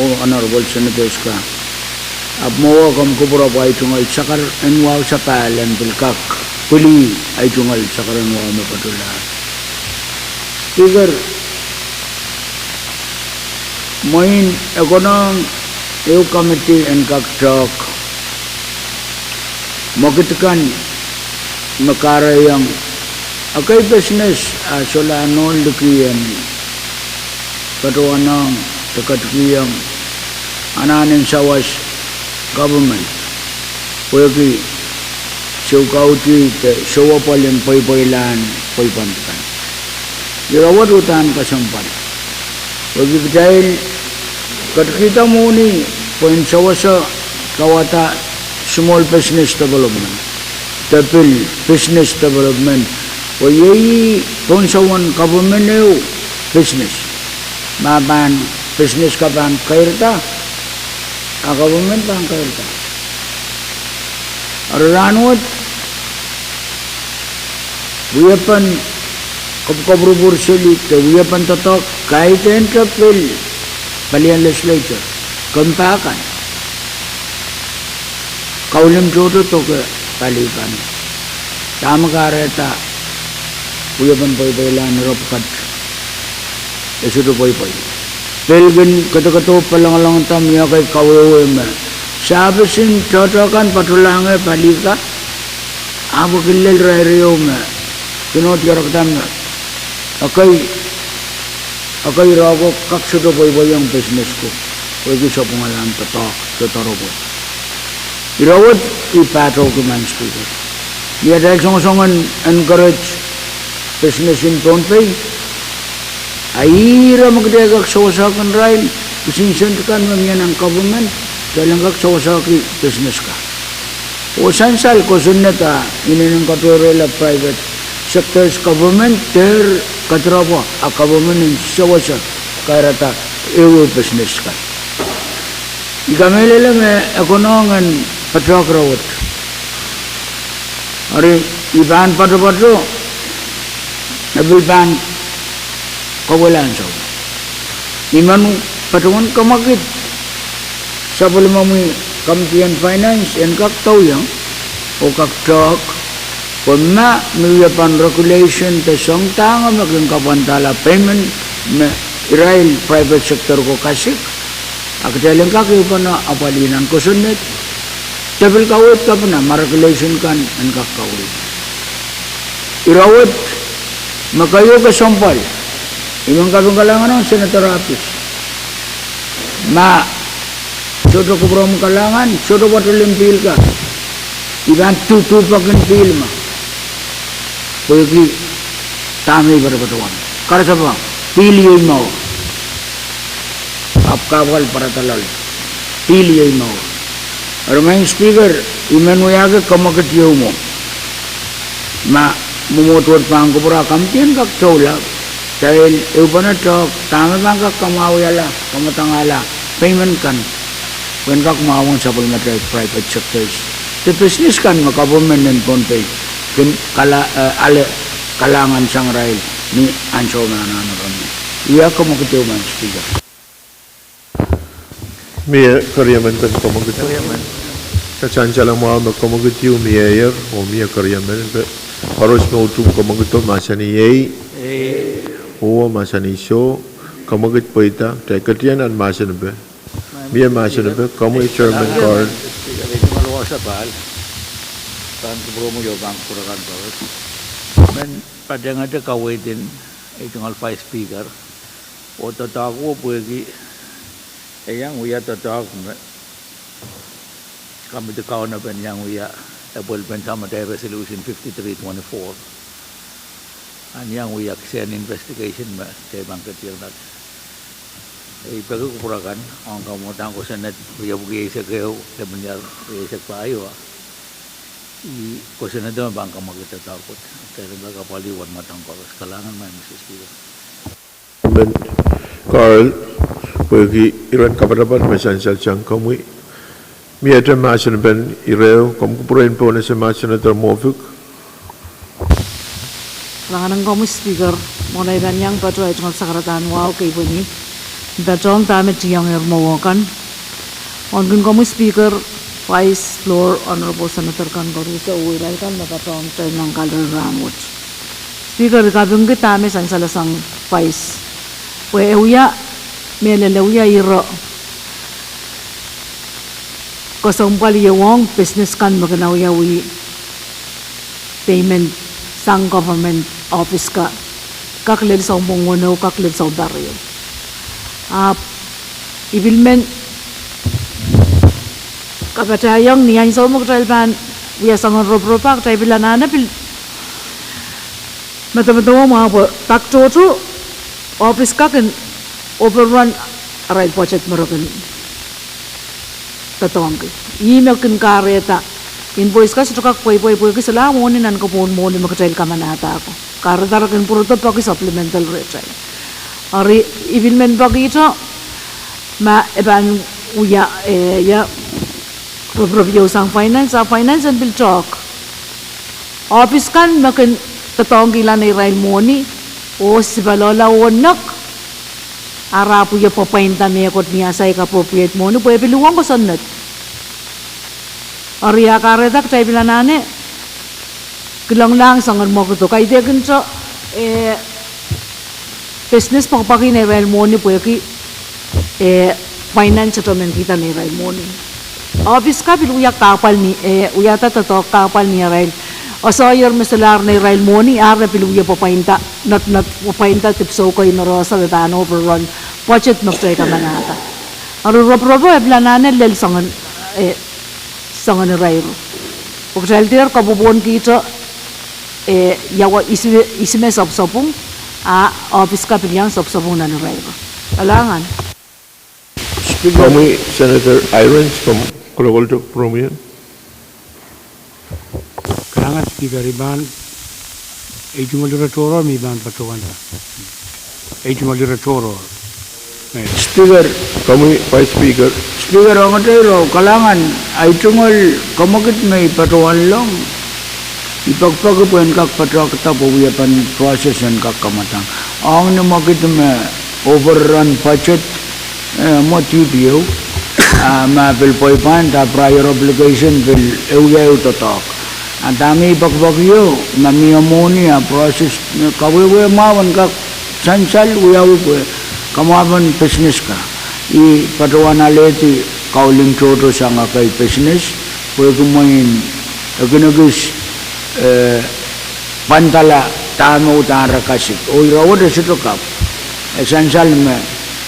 o honorable senators ka. Abmawa kam kubura pa ay tungal sakar enwaw sa palan bilkak puli ay tungal sakar enwaw mapatula. Speaker, moin ekonong eu committee and kaktok makitikan makara yang akay business solanol lukiyan katuanang takatkiyang ananin sawas government pwede siukauti siwapalin paypaylan paypantikan dirawat utan kasampan pwede dahil katkita muni poin sawasa kawata small business development tapil business development pwede poin sawan government neo business maban business kapan kairta government bang kairta ranwat wiyapan kabrubur selit wiyapan tatok kaiten kapil balian legislature kempakan kaulim jodoh to ke palipan tama kareta wiyapan paypaylan ropkat esudo paypay pelgen kata-kata palang-lang tam ya kay kawewe me sabisin cocokan patulange palika abu kilel rayo me kinot yarak tamna akai rago kaksudo boy yang business ko koy sa pangalan to torobo irawat ipato ko man speaker dia dahil song-songan encourage business in Pohnpei aira magdagak sawasakan rail isinsentukan mamyan ang government dalanggak sawasaki business ka o sansal ko sunnata ininang katurela private sectors government ter katrapa a government in sawasa karata ewo business ka igamelele me ekonongan patrok rawat ari iban patro nabil ban kawalan so imanu patron kamakit sebelum kami Kementerian Finance and kak tahu yang o kak truk pernah menyiapkan regulation tesong tang makin kapantala payment me irail private sector ko kasih akdeleng kak ipana apalinan ko sunnet tabel kawit ka pernah regulation kan and kak kawit irawat makayo ka sampal imang kalangan senator apis ma Sodo ko bro kalangan, sodo patulim pil ka. Iban tutu pakin pil ma. Koyki tami berbetuan. Kar sapa? Piliyoy mau. Apkawal para talal. Piliyoy mau. Rumah speaker iman moyaga kamakatiyo mo. Ma mumutwad pang ko pura kamtian kak chola. Dahil upana tok tami bang kak kamawala, kamatangala. Payment kan. When kak mawang sa pulmatay private sectors, the business kan government and Pohnpei kun kalangan sang rail ni anso na kami. Iya ko makitiw man speaker. Mie karyaman kan komagitiw. Kacancala mo komagitiw miyer o mie karyaman harus mautum komagitiw masani yei. O masani so komagit poita tekatian an masan be. Mia masana be kamu chairman card maluwas bal kan kubromo yo bang kurakan bawat men padang ada kawitin itungal 5 speaker o tatago puegi yang uya tatag kami de kauna ben yang uya abol ben sama de resolution 5324 an yang uya sen investigation ma te bang ketir dat pagi kupurakan orang kamu tangko senet dia bugi sekeu kebenar sek payo ko senet do bang kamu kita takut terima kapali wan matang ko kalangan mai Mrs. Speaker ben Carl bagi iran kabarabad masansal chang kamu mi ada masan ben ireo kamu kupurain pon masan ter mofuk langan kamu speaker monai dan yang patu ay tunggal sakaratan wow kay bunyi Datang tamat yang ermawakan. Ongun kamu speaker Vice Floor Honorable Senator KAPWARESOU kan nakatong tayo ng Kadkadaur. Speaker kabung kita tamat sang salasang Vice. Pwuhng melalauya iro. Kasampal yawang business kan maganawyawi payment sang government office ka. Kaklil sa umungunaw, kaklil sa baryo. Ibilmen kapatayang niyan sa mo trailpan wiya sangon ropropak tay bilanana bil matamatamo mga po taktoto office ka kan overrun rail project marokan tatawang email kan kareta invoice ka sa poi ka sala mo ni nan ko pon mo ni makatrail ka manata ako kareta kan puro to pa supplemental rate Ari ibilmen bagito ma eban uya ya review sang finance and bill talk office kan makan tatong gilan ay rail money o sibalola wonak arapu ya papainta me kot niya say appropriate money po ebiluwang ko sonnat ari akaredak tay bilanane kilang lang sangan mo ko to kay degen so business pagpakin na rail money po ki finance settlement kita na rail money office ka bil uyak kapal ni uyata to kapal ni rail o so yor mesalar ni rail money arre bil uya papainta not papainta tipso ko inorosa da overrun budget no try ka manata aru robo eblanane lel sangan sangan rail o jaltir ka bubon kito yawa isme sopsopung a office ka bil yang sopsopung na rail alangan Kami Senator Irons from Kulakoltok Promian. Kalangan speaker iban ejungal ratoro mi ban patuan ejungal ratoro Speaker, Kami Vice Speaker. Speaker Ongatero, kalangan ay tungol kamakit may patuan lang. Ipagpagpuan kak patuwa kita puwiyapan process yan kak kamatang. Ang namakit may overrun budget mo TPO, mapil po ipan, ta prior obligation bil ewiyaw totok. Ang dami ipagpagyo, mami process, kawiwi mawan kak sansal, wiyaw ko, kamawan business ka. I patuan aleti kauling choto sa nga kay business, pwede kumain, ginagis, pantala, tamo utara kasik. O irawad na sito kap, sansal me,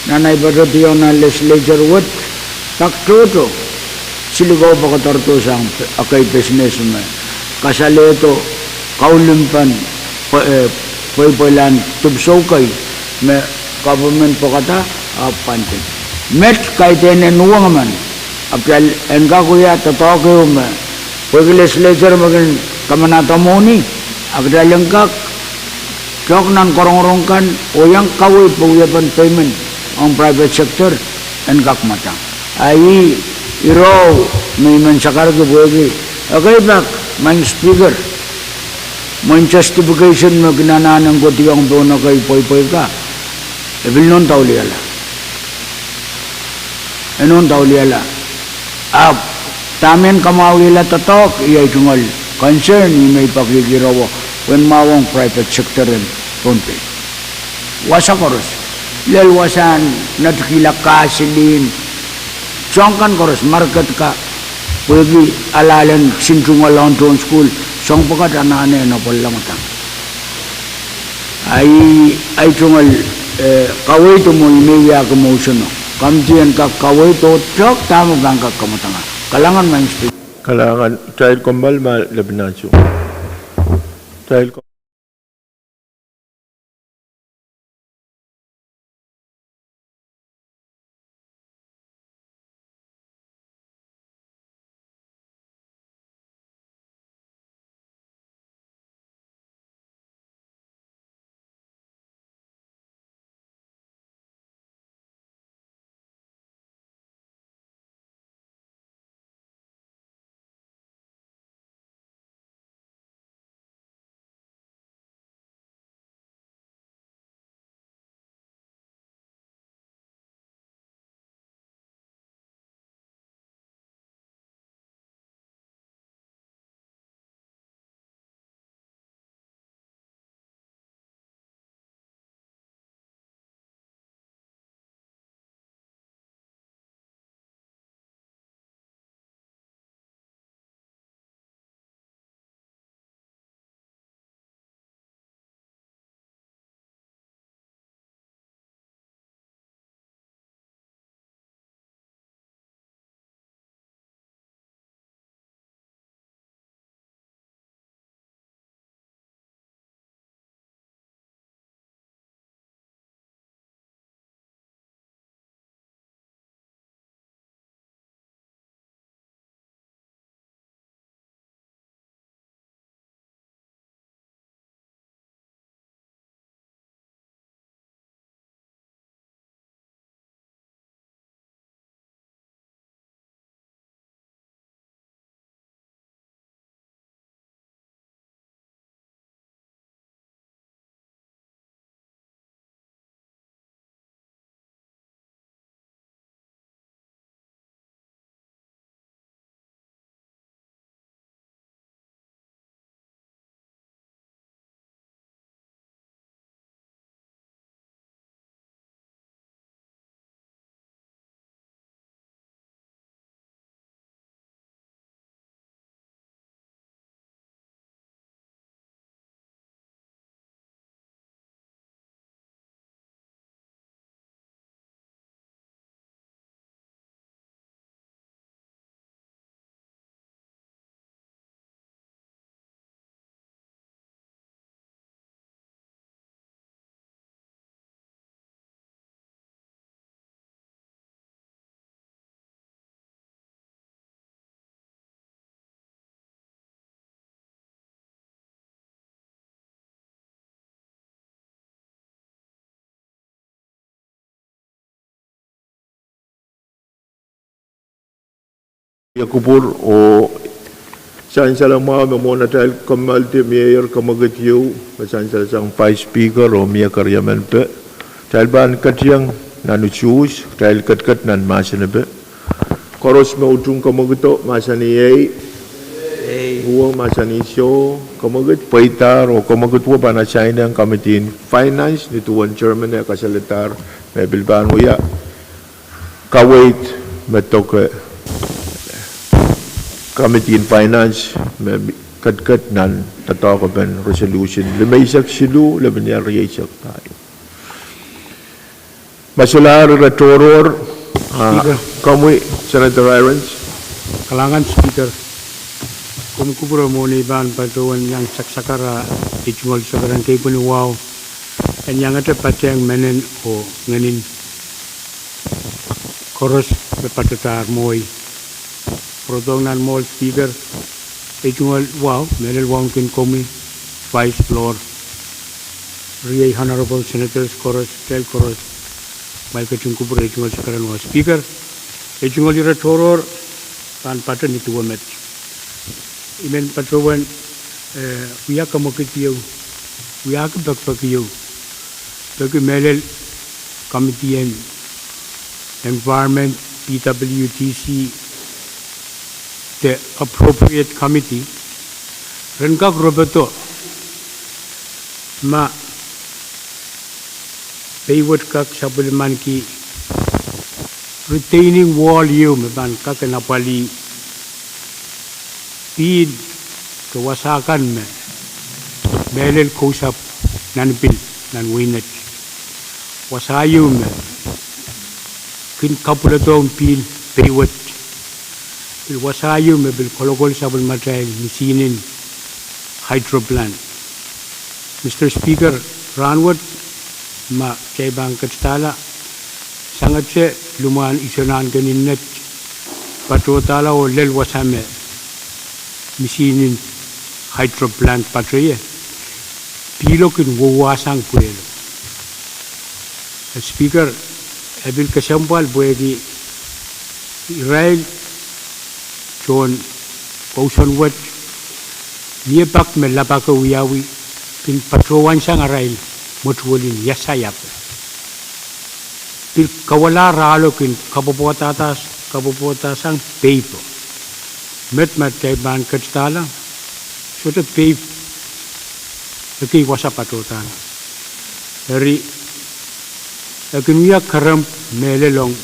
nanay patutuyo na legislature what tak toto siligaw pa katorto sang akay business me kasali ito kaulimpan paylan tubso kay me government po kata apante met kay tenen nuwang man apel engka kuya totoo kayo me pag legislature maging kamanata moni agda lengkak chok nan korong-korongkan o yang kaway pagyapan payment ang private sector and kakmatang. Ay, iro, may mansakar ko buwagi. Okay, back, may speaker. May justification mo ginananang ko tiyang doon na kay poy-poy ka. Ebil nun tauliyala. Enon tauliyala. Tamen kamawila tatok, iyay tungal. Concern, may pakikirawa when mawang private sector and Pohnpei. Wasa koros. Lelwasan natkilak kasilin songkan koros market ka pwede alalan sintunga launton school song pakat anane na palamata ay tungal kaway to mo imeya ka motion kamtian ka kaway to chok tamo bang ka kamatanga kalangan man speak Kalangan child kombal ma lebnacho. Child Yakupur o Chancellor Mao Monatile Community Mayor Kamagatiyo, Chancellor Sang Vice Speaker o Mia Karyamanpe, Talban Katyang Nanuchus, Tal Katkat Nan Masanabe, Koros Mautung Kamagato, Masani Huang Masani Show, Kamagat Paitar o Kamagatwa Bana China ang Committee in Finance, Nituan Chairman na Kasalitar, Mebilban Huya, Kawait, Metoke, Committee in Finance, Kadkat Nan, Tatakoban Resolution, Lemaisak Silu, Lebanya Riyasak tayo. Masular Retoror, Kamwi, Senator Irons. Kalangan Speaker, kumukupura mo ni Ban Patuan yang saksakara ichungol sakaran kay Pwuhng and yang ate patyang menen o nganin koros bepatatar moy Prodong nan mall Speaker ichungol wow menel wang kin komi Vice Floor Riay Honorable Senators koros tel koros may kachungkupura ichungol sakaran wa Speaker ichungol ira toror pan patan itu wamet imen patrowan wiya kamakitiyo wiya kabakpakiyo bagi melel committee and environment PWTC the appropriate committee renkak robeto ma baywat kak sabulman ki retaining wall you meban kak napali pid kewasakan me melel kusap nanpil nan winat wasayu me kin kapulatong pil pewat bil wasayu me bil kolokol sabul matay misinin hydroplant. Mr. Speaker, ranwat ma kay bang katstala sangat se luman isonan kaninat patotala o lel wasame misinin hydroplant patriye pilokin wawasang puelo. Speaker, abil kasampal buegi Israel John Kausan wat niepak melapaka wiyawi pin patrowan sang Israel mutwolin yasayap pil kawala ralo kin kapopotasang paper met kay ban katstala so the paper okay wasa patotan dari agunya karam melelong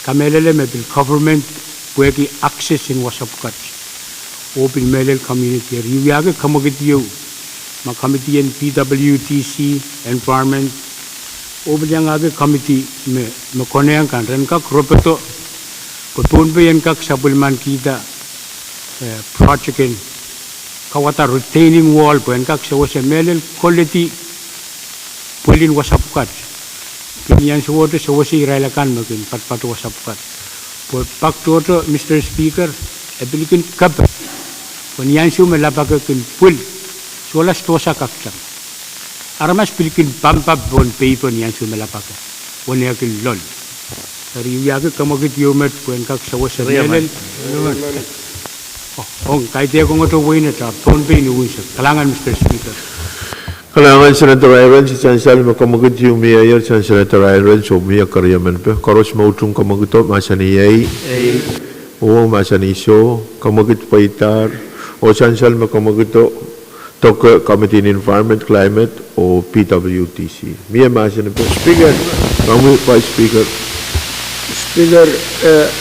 kamelele mebil government buegi access in wasap kat open melel community riyaga kamagitiyo ma committee in PWTC environment open yang aga committee me koneang kan ren ka kropeto Pohnpei yang kak sabulman kita project in kawata retaining wall po yang kak sawasa melel quality pulin wasapkat kinyan sawata sawasa irailakan makin pat wasapkat po paktoto Mr. Speaker abilikin kapat kinyan su melapaka kin pul solas tosa kakcham aramas pilikin pampap Pohnpei po niyan su melapaka wala kin lol riyaga kamagit yomet po yang kak sawasa melel kahit ako nga ito win at Pohnpei ni Winsor. Kalangan, Mr. Speaker. Kalangan, Senator Irons, Chancellor makamagit yung mayor, Senator Irons, o Mia Karyamanpe. Koros mautong kamagito, masaniyay. O masaniso, kamagit paitar. O Chancellor makamagito, Toke Committee in Environment, Climate, o PWTC. Mia masaniyay. Speaker, kami Vice Speaker. Speaker,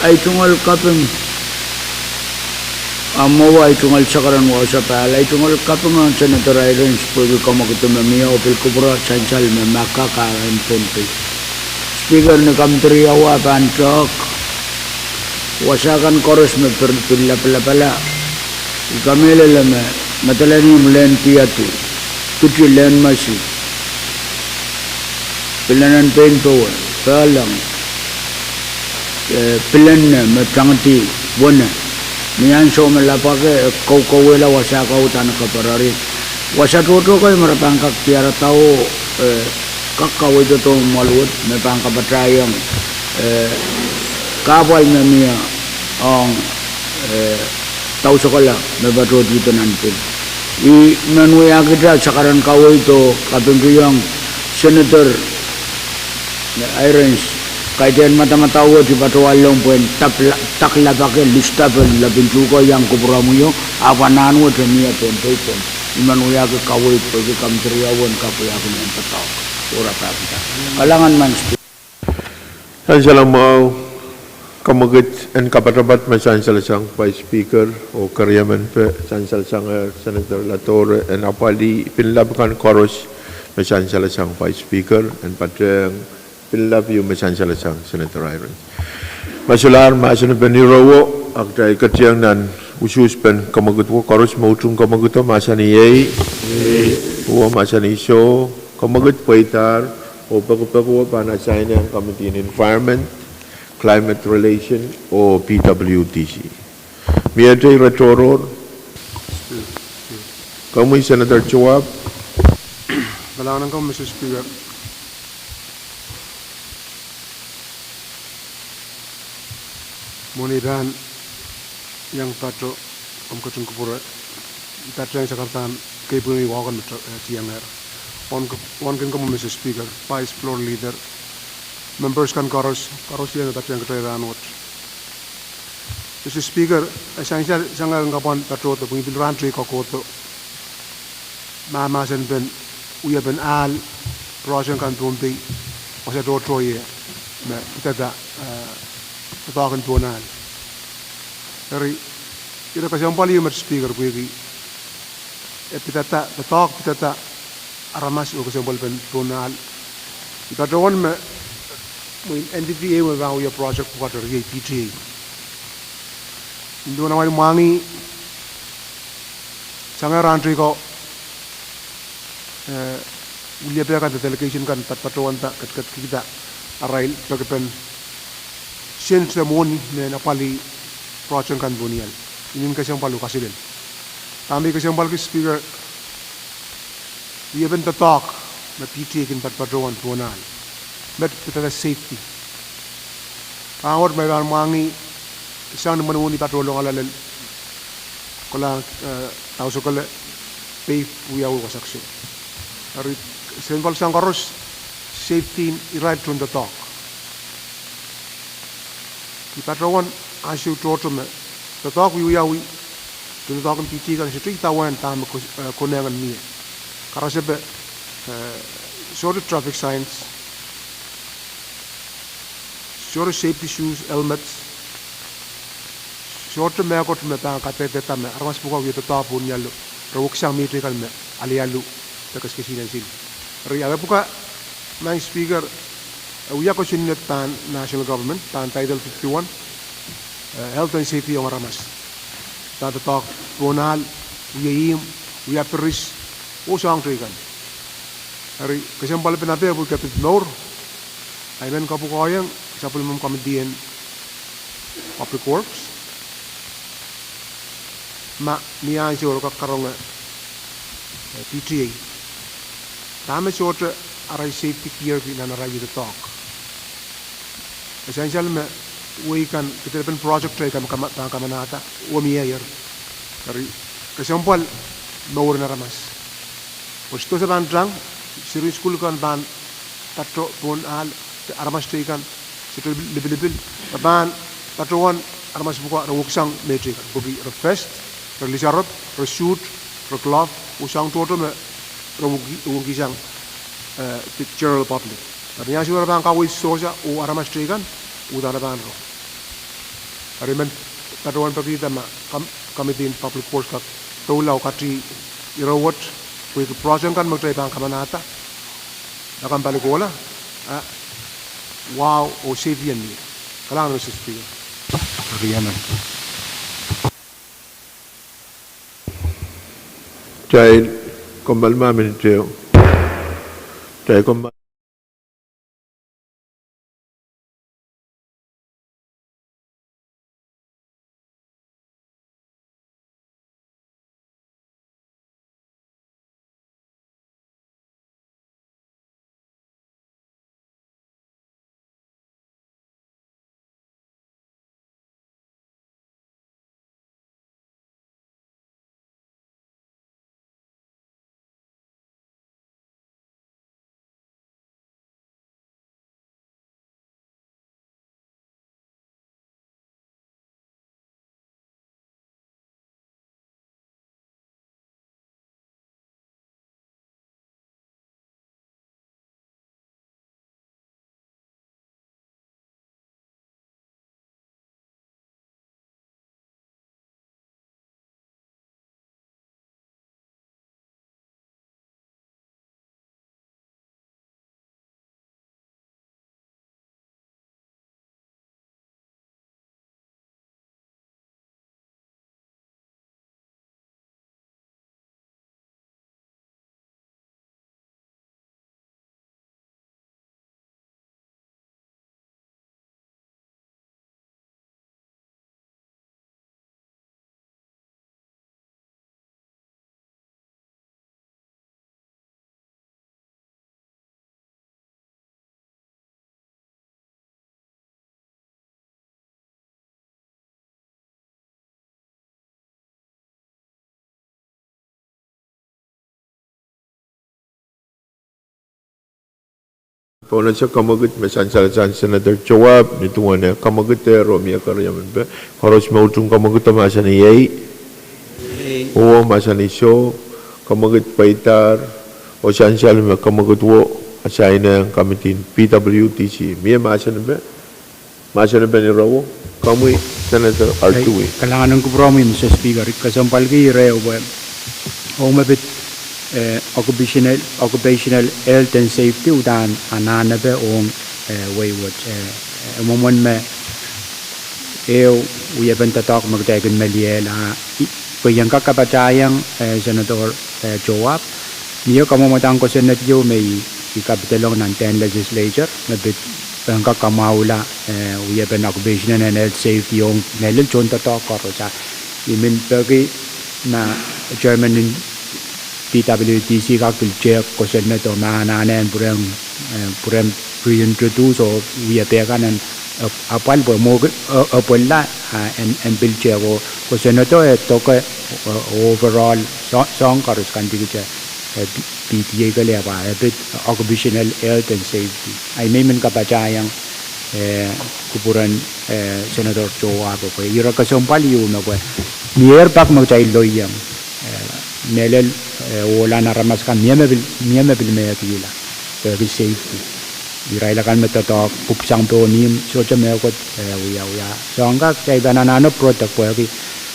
ay tungal kapang Amawa itungal sakaran wa sa pala itungal kapungan Senator Irons pwede ka makitumamiya o pilkubra chansal me makakain Pohnpei. Speaker ni kamtriya wa pantok wasakan koros me pila ikamele leme matalani mlen piatu tuti len masi pilanan pento palang pilanne matangti wona niyan so melapake kau-kauela wasa kau tanah kaparari wasa toto kau merapangkak tiara tahu kakau itu tu maluat merapangkak batrayang kapal memia ang tau sekolah mebatro dito nanti. I manuya kita sakaran kawai to kapingkuyang Senator Irons kaitan mata-mata di patwalong pun takla pakai lista labing juga yang kupuramuyo apa nanu demi apa pun manuya ke kawai pergi kamtriawan kapaya yang tetap ora kita kalangan man Salam mau Kamagit and Kapatabat Masansal Sang Vice Speaker o Karyaman Pe Sansal Sang Senator Latore and Apali Pinlabkan Koros Masansal Sang Vice Speaker and Patrang Pinlab yu Masansal Sang Senator Iron. Masular Masan Benirawo Akta Katyang nan Usus Pen Kamagut wo Koros Mautung Kamaguto Masani Ye wo Masani So Kamagut Paitar o Pakupaku Panasay ng Committee on Environment Climate Relation o PWTC. Miyate Retoror, kamu Senator Chewab. Kailangan ko, Mr. Speaker. Muniran yang tato kumkutun kupura tato yang sakartan kay Pwuhng wakan tiyang her. One kan kamu, Mr. Speaker, Vice Floor Leader, members kan karos yan tato yang kaya ranwat. Mr. Speaker, essential sangat ngapan tato to pengibil rantri kokoto. Mamasan ben uya ben al project kan Pohnpei masa do troye na kita da tawakan ponal. Dari kita kasi ang pali Mr. Speaker kuigi pitata tatak pitata aramas o kasi ang pali ponal. Kita doon me NDPA mo ba uya project water ye PTA. Indo na mangi sangat rantri ko ulia pera kan delegation kan patuan tak kat kita arail pagpen sen ceremony ne napali project kan bunial ini kasi ang palu kasilin kami kasi ang palu Speaker we even the talk na PTA kin patuan punal met kita safety awat may mangi isang naman uni patulong alalel kala tao so kala pay uyaw wasaksyo Ari senpal sang karos safety right from the talk. Kita rawan asyik tuatum the talk we to the talk in PT kan situ kita wan tam konengan ni. Karena sebe sort of traffic signs, sort of safety shoes, helmets, sort of merkot meta kate teta me armas buka we the top pun yalu. Rawuk sang meter kan me alialu. Takas kesinan sini. Ri aga puka my Speaker uya ko sinet tan national government tan title 51 health and safety ang ramas. Tan talk ponal uya uya peris o sang trikan. Ri kasi ambal penape bu kapit nor ay men kapu koyang sa pulmum committee in public works ma niya siguro kakarong PTA Tama short aray safety gear na naray the talk. Essential me we can kita pen project try kam kamanata umiyayer. Kasi umpal mawar na ramas. Posto sa bandrang siri school kan ban tatro pon al aramas try kan sito lebil ban tatroan aramas buka rawoksang metric bugi refest relisarot reshoot reglove usang toto me Rugi sang general public. Tapi yang sudah bang kawin soja o aramas trigan udara bang ro. Ariman taruan pagi tama committee in public works kat tulau kati irawat with project kan magtay bang kamanata. Nakam balikola wow o safety ni. Kalangan Mr. Speaker. Riyaman. Child Kembali mamin itu, saya kembali. Pona sa kamagut masansal Senator Jawab nituan kamagut Romia karyaman be haros mautung kamagut masan yai o masan iso kamagut paitar o sansal me kamagut wo asaina kamitin PWTC mia masan be ni rawo kamui Senator Artui Kalangan ko promi Mr. Speaker kasampal ki reo ba o mabit occupational health and safety udan anana be on wayward momon me we benta talk magdagan meliela payang kakapatayang Senator Jawab niyo kamamatang ko senat yo may ikapitalong ng 10 legislature na bit pangka kamaula we ben occupational and health safety yung melil chonta talk ko sa imin pagi na German PWTC kakilcheck ko sa neto mahananen purem reintroduce o wiate kanan apal po mo apolla and bilche ko sa neto to ko overall song karos kanti ko PTA kale ba bit occupational health and safety ay memen kapachayang kupuran Senator Joa po ira kasompal yu na po nier pak magchay loyang melel wala na ramaskan miyame bil me atila very safety iraila kan metatok pupsang to nim so cha me ko uya so anga kay banana product po ki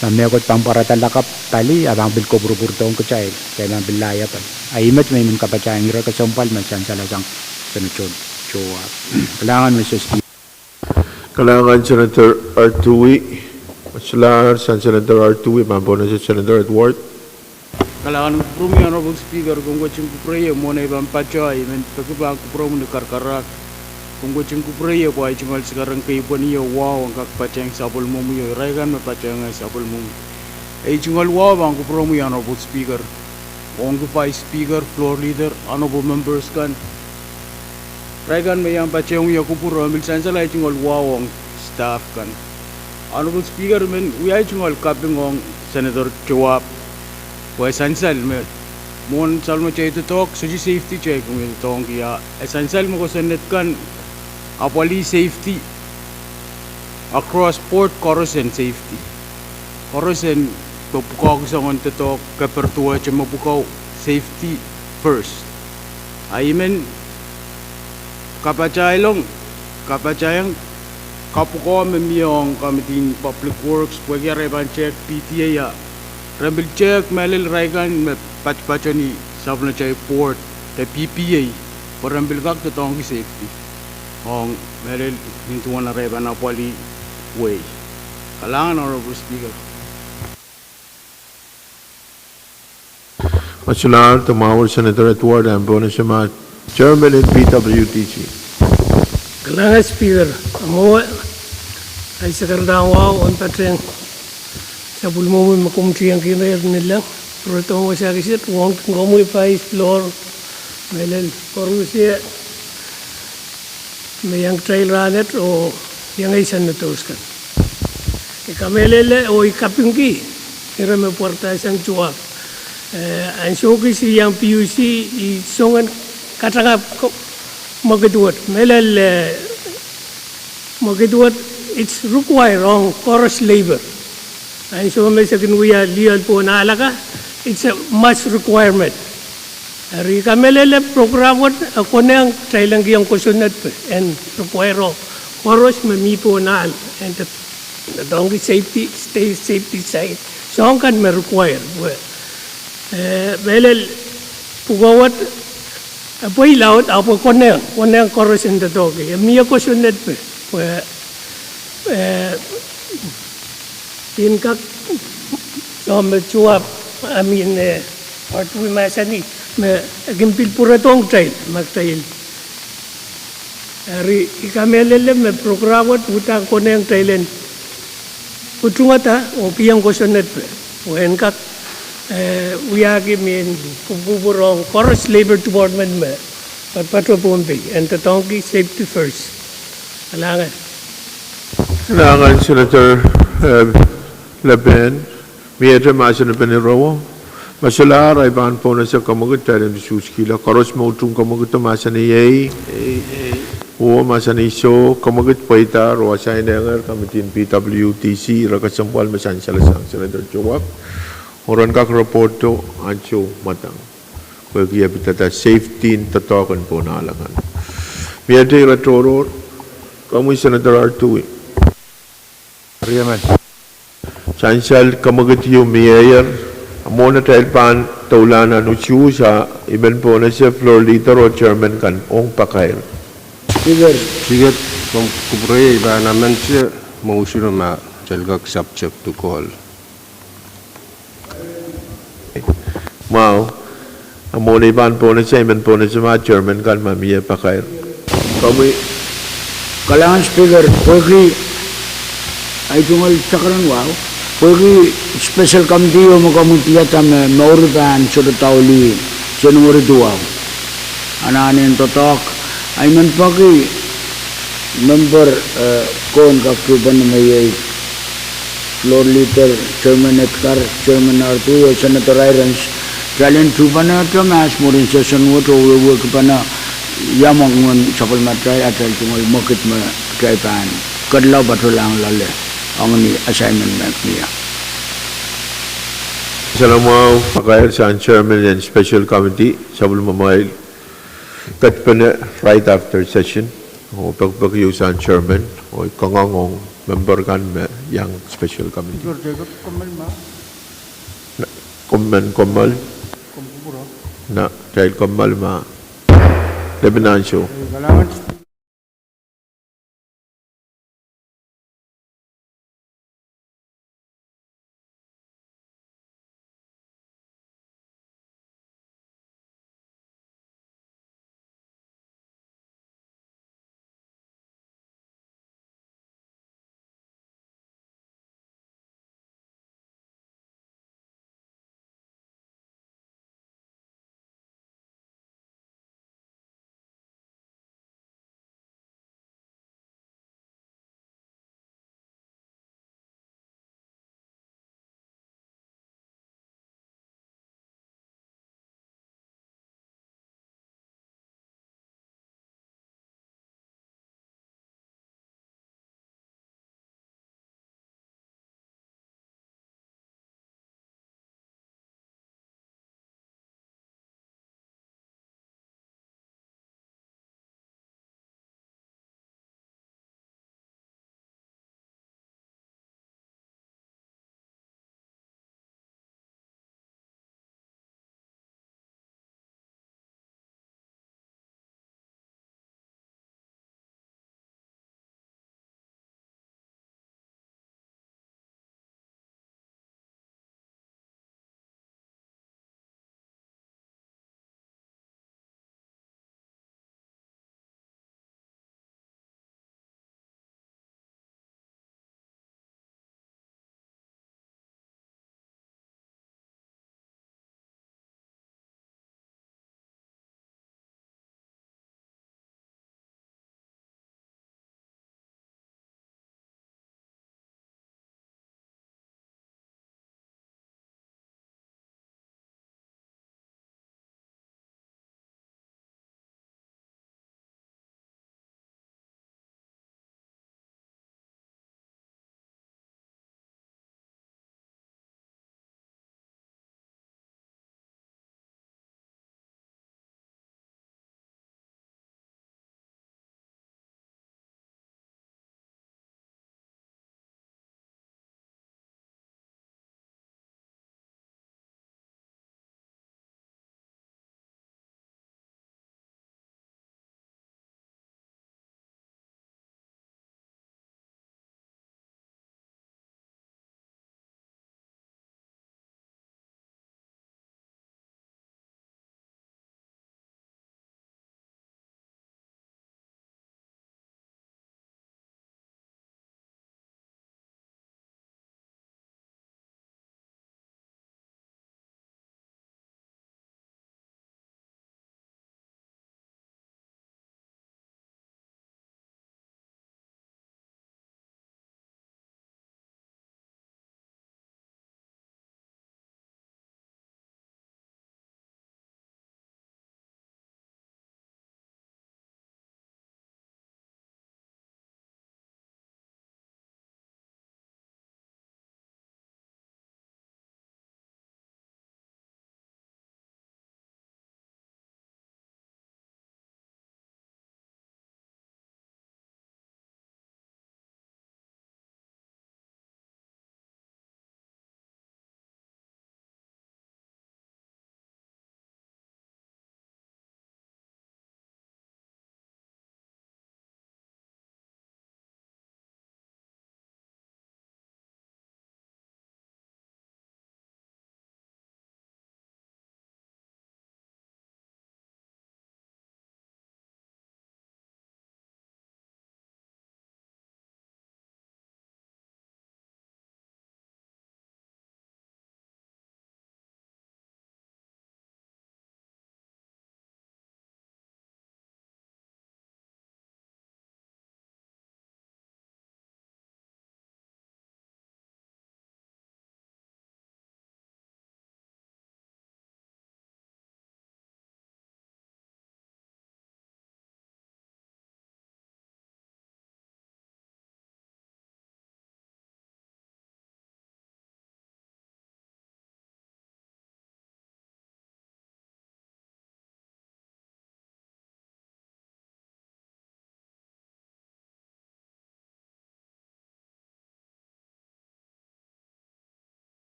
na me ko pamparata lakap tali abang bil ko burubur tong ko chay kay na bilaya pa ay mat may min kapachang ira ka sompal man san salasang senachod joa kailangan Mr. Speaker kailangan Senator Artui Maslar San Senator Artui mambona sa Senator Edward Kailangan Pwuhng Honorable Speaker kung gusto ko prayer mo na ibang pachay men pagkabang ko Pwuhng ni karkarak kung gusto ko prayer po ay chingal sekarang kay po niyo wow ang kakpachang sapol mo mo raigan na pachang sapol mo ay chingal wow ang ko Pwuhng Honorable Speaker kung ko Vice Speaker floor leader honorable members kan raigan may ang pachang yo ko puro milsan sa lai chingal wow ang staff kan honorable Speaker men we ay chingal kaping ang Senator Jawab Wah essential me, mon salmo chay to talk, suji safety chay kung ito tong kaya essential mo ko sanet kan apali safety across port corrosion safety. Corrosion pupukaw ko sa ngon to talk kapertua chay mapukaw safety first. Aymen kapachayang kapukaw memiyong kamitin public works pwede reban check PTA ya. Rambil check melil raigan me pachpachani sabna chay port te PPA por rambil kak to tong safety ong melil hintuan na reban na pali way kalangan Honorable Speaker Maslar tumawar Senator Edward ang bonus sa Chairman in PWTC Kalangan Speaker amo ay sekardang wow on patreng Sabul mo makumchi ang kinder nila. Pero ito mo siya kasi tuwang mo ipay floor. Melel korusya may yang trail runner o yang isan na toskan. Ikamelele o ikapingki. Kira may puerta isang chuwak. Ang shoki si yang PUC isongan katangap magaduat. Melel magaduat it's require on chorus labor. And so may sakin wiya lial po na alaka, it's a much requirement. Ari kamelele program wat ako na ang trailang giyang kusunat po and require koros mami po na al and the donkey safety side. So ang kan may require. Melel pugawat apoy laut apo ko na ang koros in the donkey. Miya kusunat po. Inkak som chuap amin Artui masani me gimpil pura tong trail mag trail ari ikamelele me programot utang ko nang trailen utungata o piyang ko sonet wen kak uyagi min kububurong forest labor department me patro Pohnpei and Tatongki safety first alangan Senator Leben, Mietra Masan Benirawo, Masalah ay ban po na sa kamagot tayo ng suskila. Karos mautung kamagot to masaniyay. O masaniso kamagot po ita. Ruwasay na nga kamitin PWTC. Rakasampal masansalasang Senator Chowak. Horan kak raporto ancho matang. Kaya kaya pitata safety tatokan po na alangan. Miyate ratoror. Kamu Senator R2. Riyaman. Sansal kamagot yung mayor. Mona tayo pan taulana nusiu sa iban po na siya floor leader o chairman kan Pohnpei. Sige, kung kubre iba naman siya motion ma jalgak subject to call. Mau, mona iban po na siya iban po na siya ma chairman kan Mamiya Pahrek. Kami kalangan speaker pagi ay tungal sakaran wow. Pagi special committee o makamutiata me maurutan sudah tauli Januari 2. Ananin totok ay man pagi member kon kakuban may floor leader chairman Edgar chairman R2 Senator Irons kalian tubana to mas morin session woto wo kapana yamang mon sapal matray atal tungal market ma try pan kadlaw batulang lale ang ni assignment niya. Salamat Pahrek sa chairman and special committee sa bulmamail. Katpana right after session. O pagpagyo sa chairman o kangangong member kan yang special committee. Komal na dahil komal ma Lebanon show.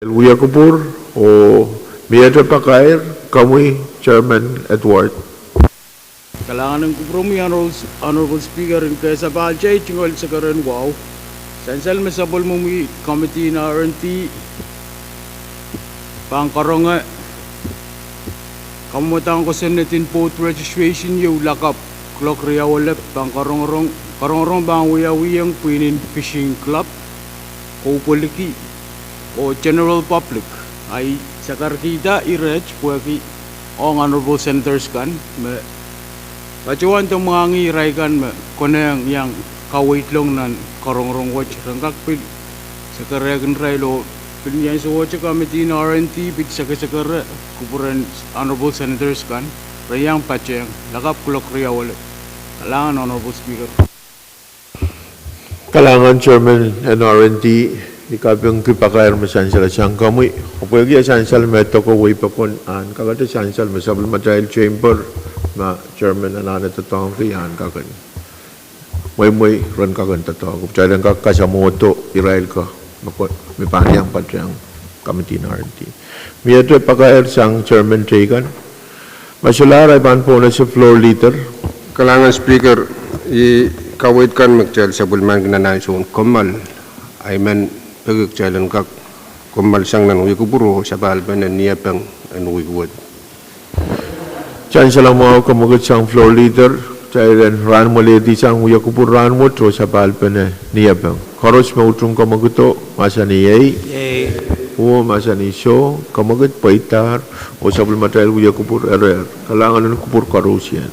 Huya Kupur o Miyadra Pakair, Kamui, Chairman Edward. Kailangan ng kupromi, Honorable Speaker, in kaysa Bajay, tingol sa karan wow. Sansal masabol mo committee na RNT, pangkaronga, kamutang ko sa natin vote registration yung lakap, clock riawalap, pangkarongrong bang uyawiyang Pwuhng Fishing Club, o poliki, o general public, ay sakar kita i-reg, puwaki, o Honorable Senators kan, Pacuan itong mga ngiray kan kona yang kawait long nan karongrong watch rangkak pil sa karagan raylo pinyan sa watch committee na RNT bit sa kasakara kupuran Honorable Senators kan rayang pacheng lakap kulok riyawal kalangan Honorable Speaker. Kalangan Chairman NRNT ikabang kipakair masansal siyang kamuy. Kapag sansal meto ko way pa kon an kagata sansal masabal material chamber ma Chairman anana tatong kiyan kagan. Moy ran kagan tatong. Kupchailan ka kasamoto Israel ka makot may paniyang padyang committee na RNT. Miyadre pakair sang Chairman Chagan. Masularay pan po na sa floor leader. Kalangan Speaker, kawit kan magtsal sa bulman ginanayon kumal ay man pagkaksalan kak kumal sang nanuwi kuburo sa balban na niyapang anuwi kuwad. Diyan sa lang mga kamagat sang floor leader, Chairman ran mo ledi sang huya kubur ran mo tro sa balban na niyapang. Karos mautrong kamaguto, masa niyay, o masa nisyo, kamagat paitar, o sa bulmatel huya kubur erer, kalangan ng kubur karos yan.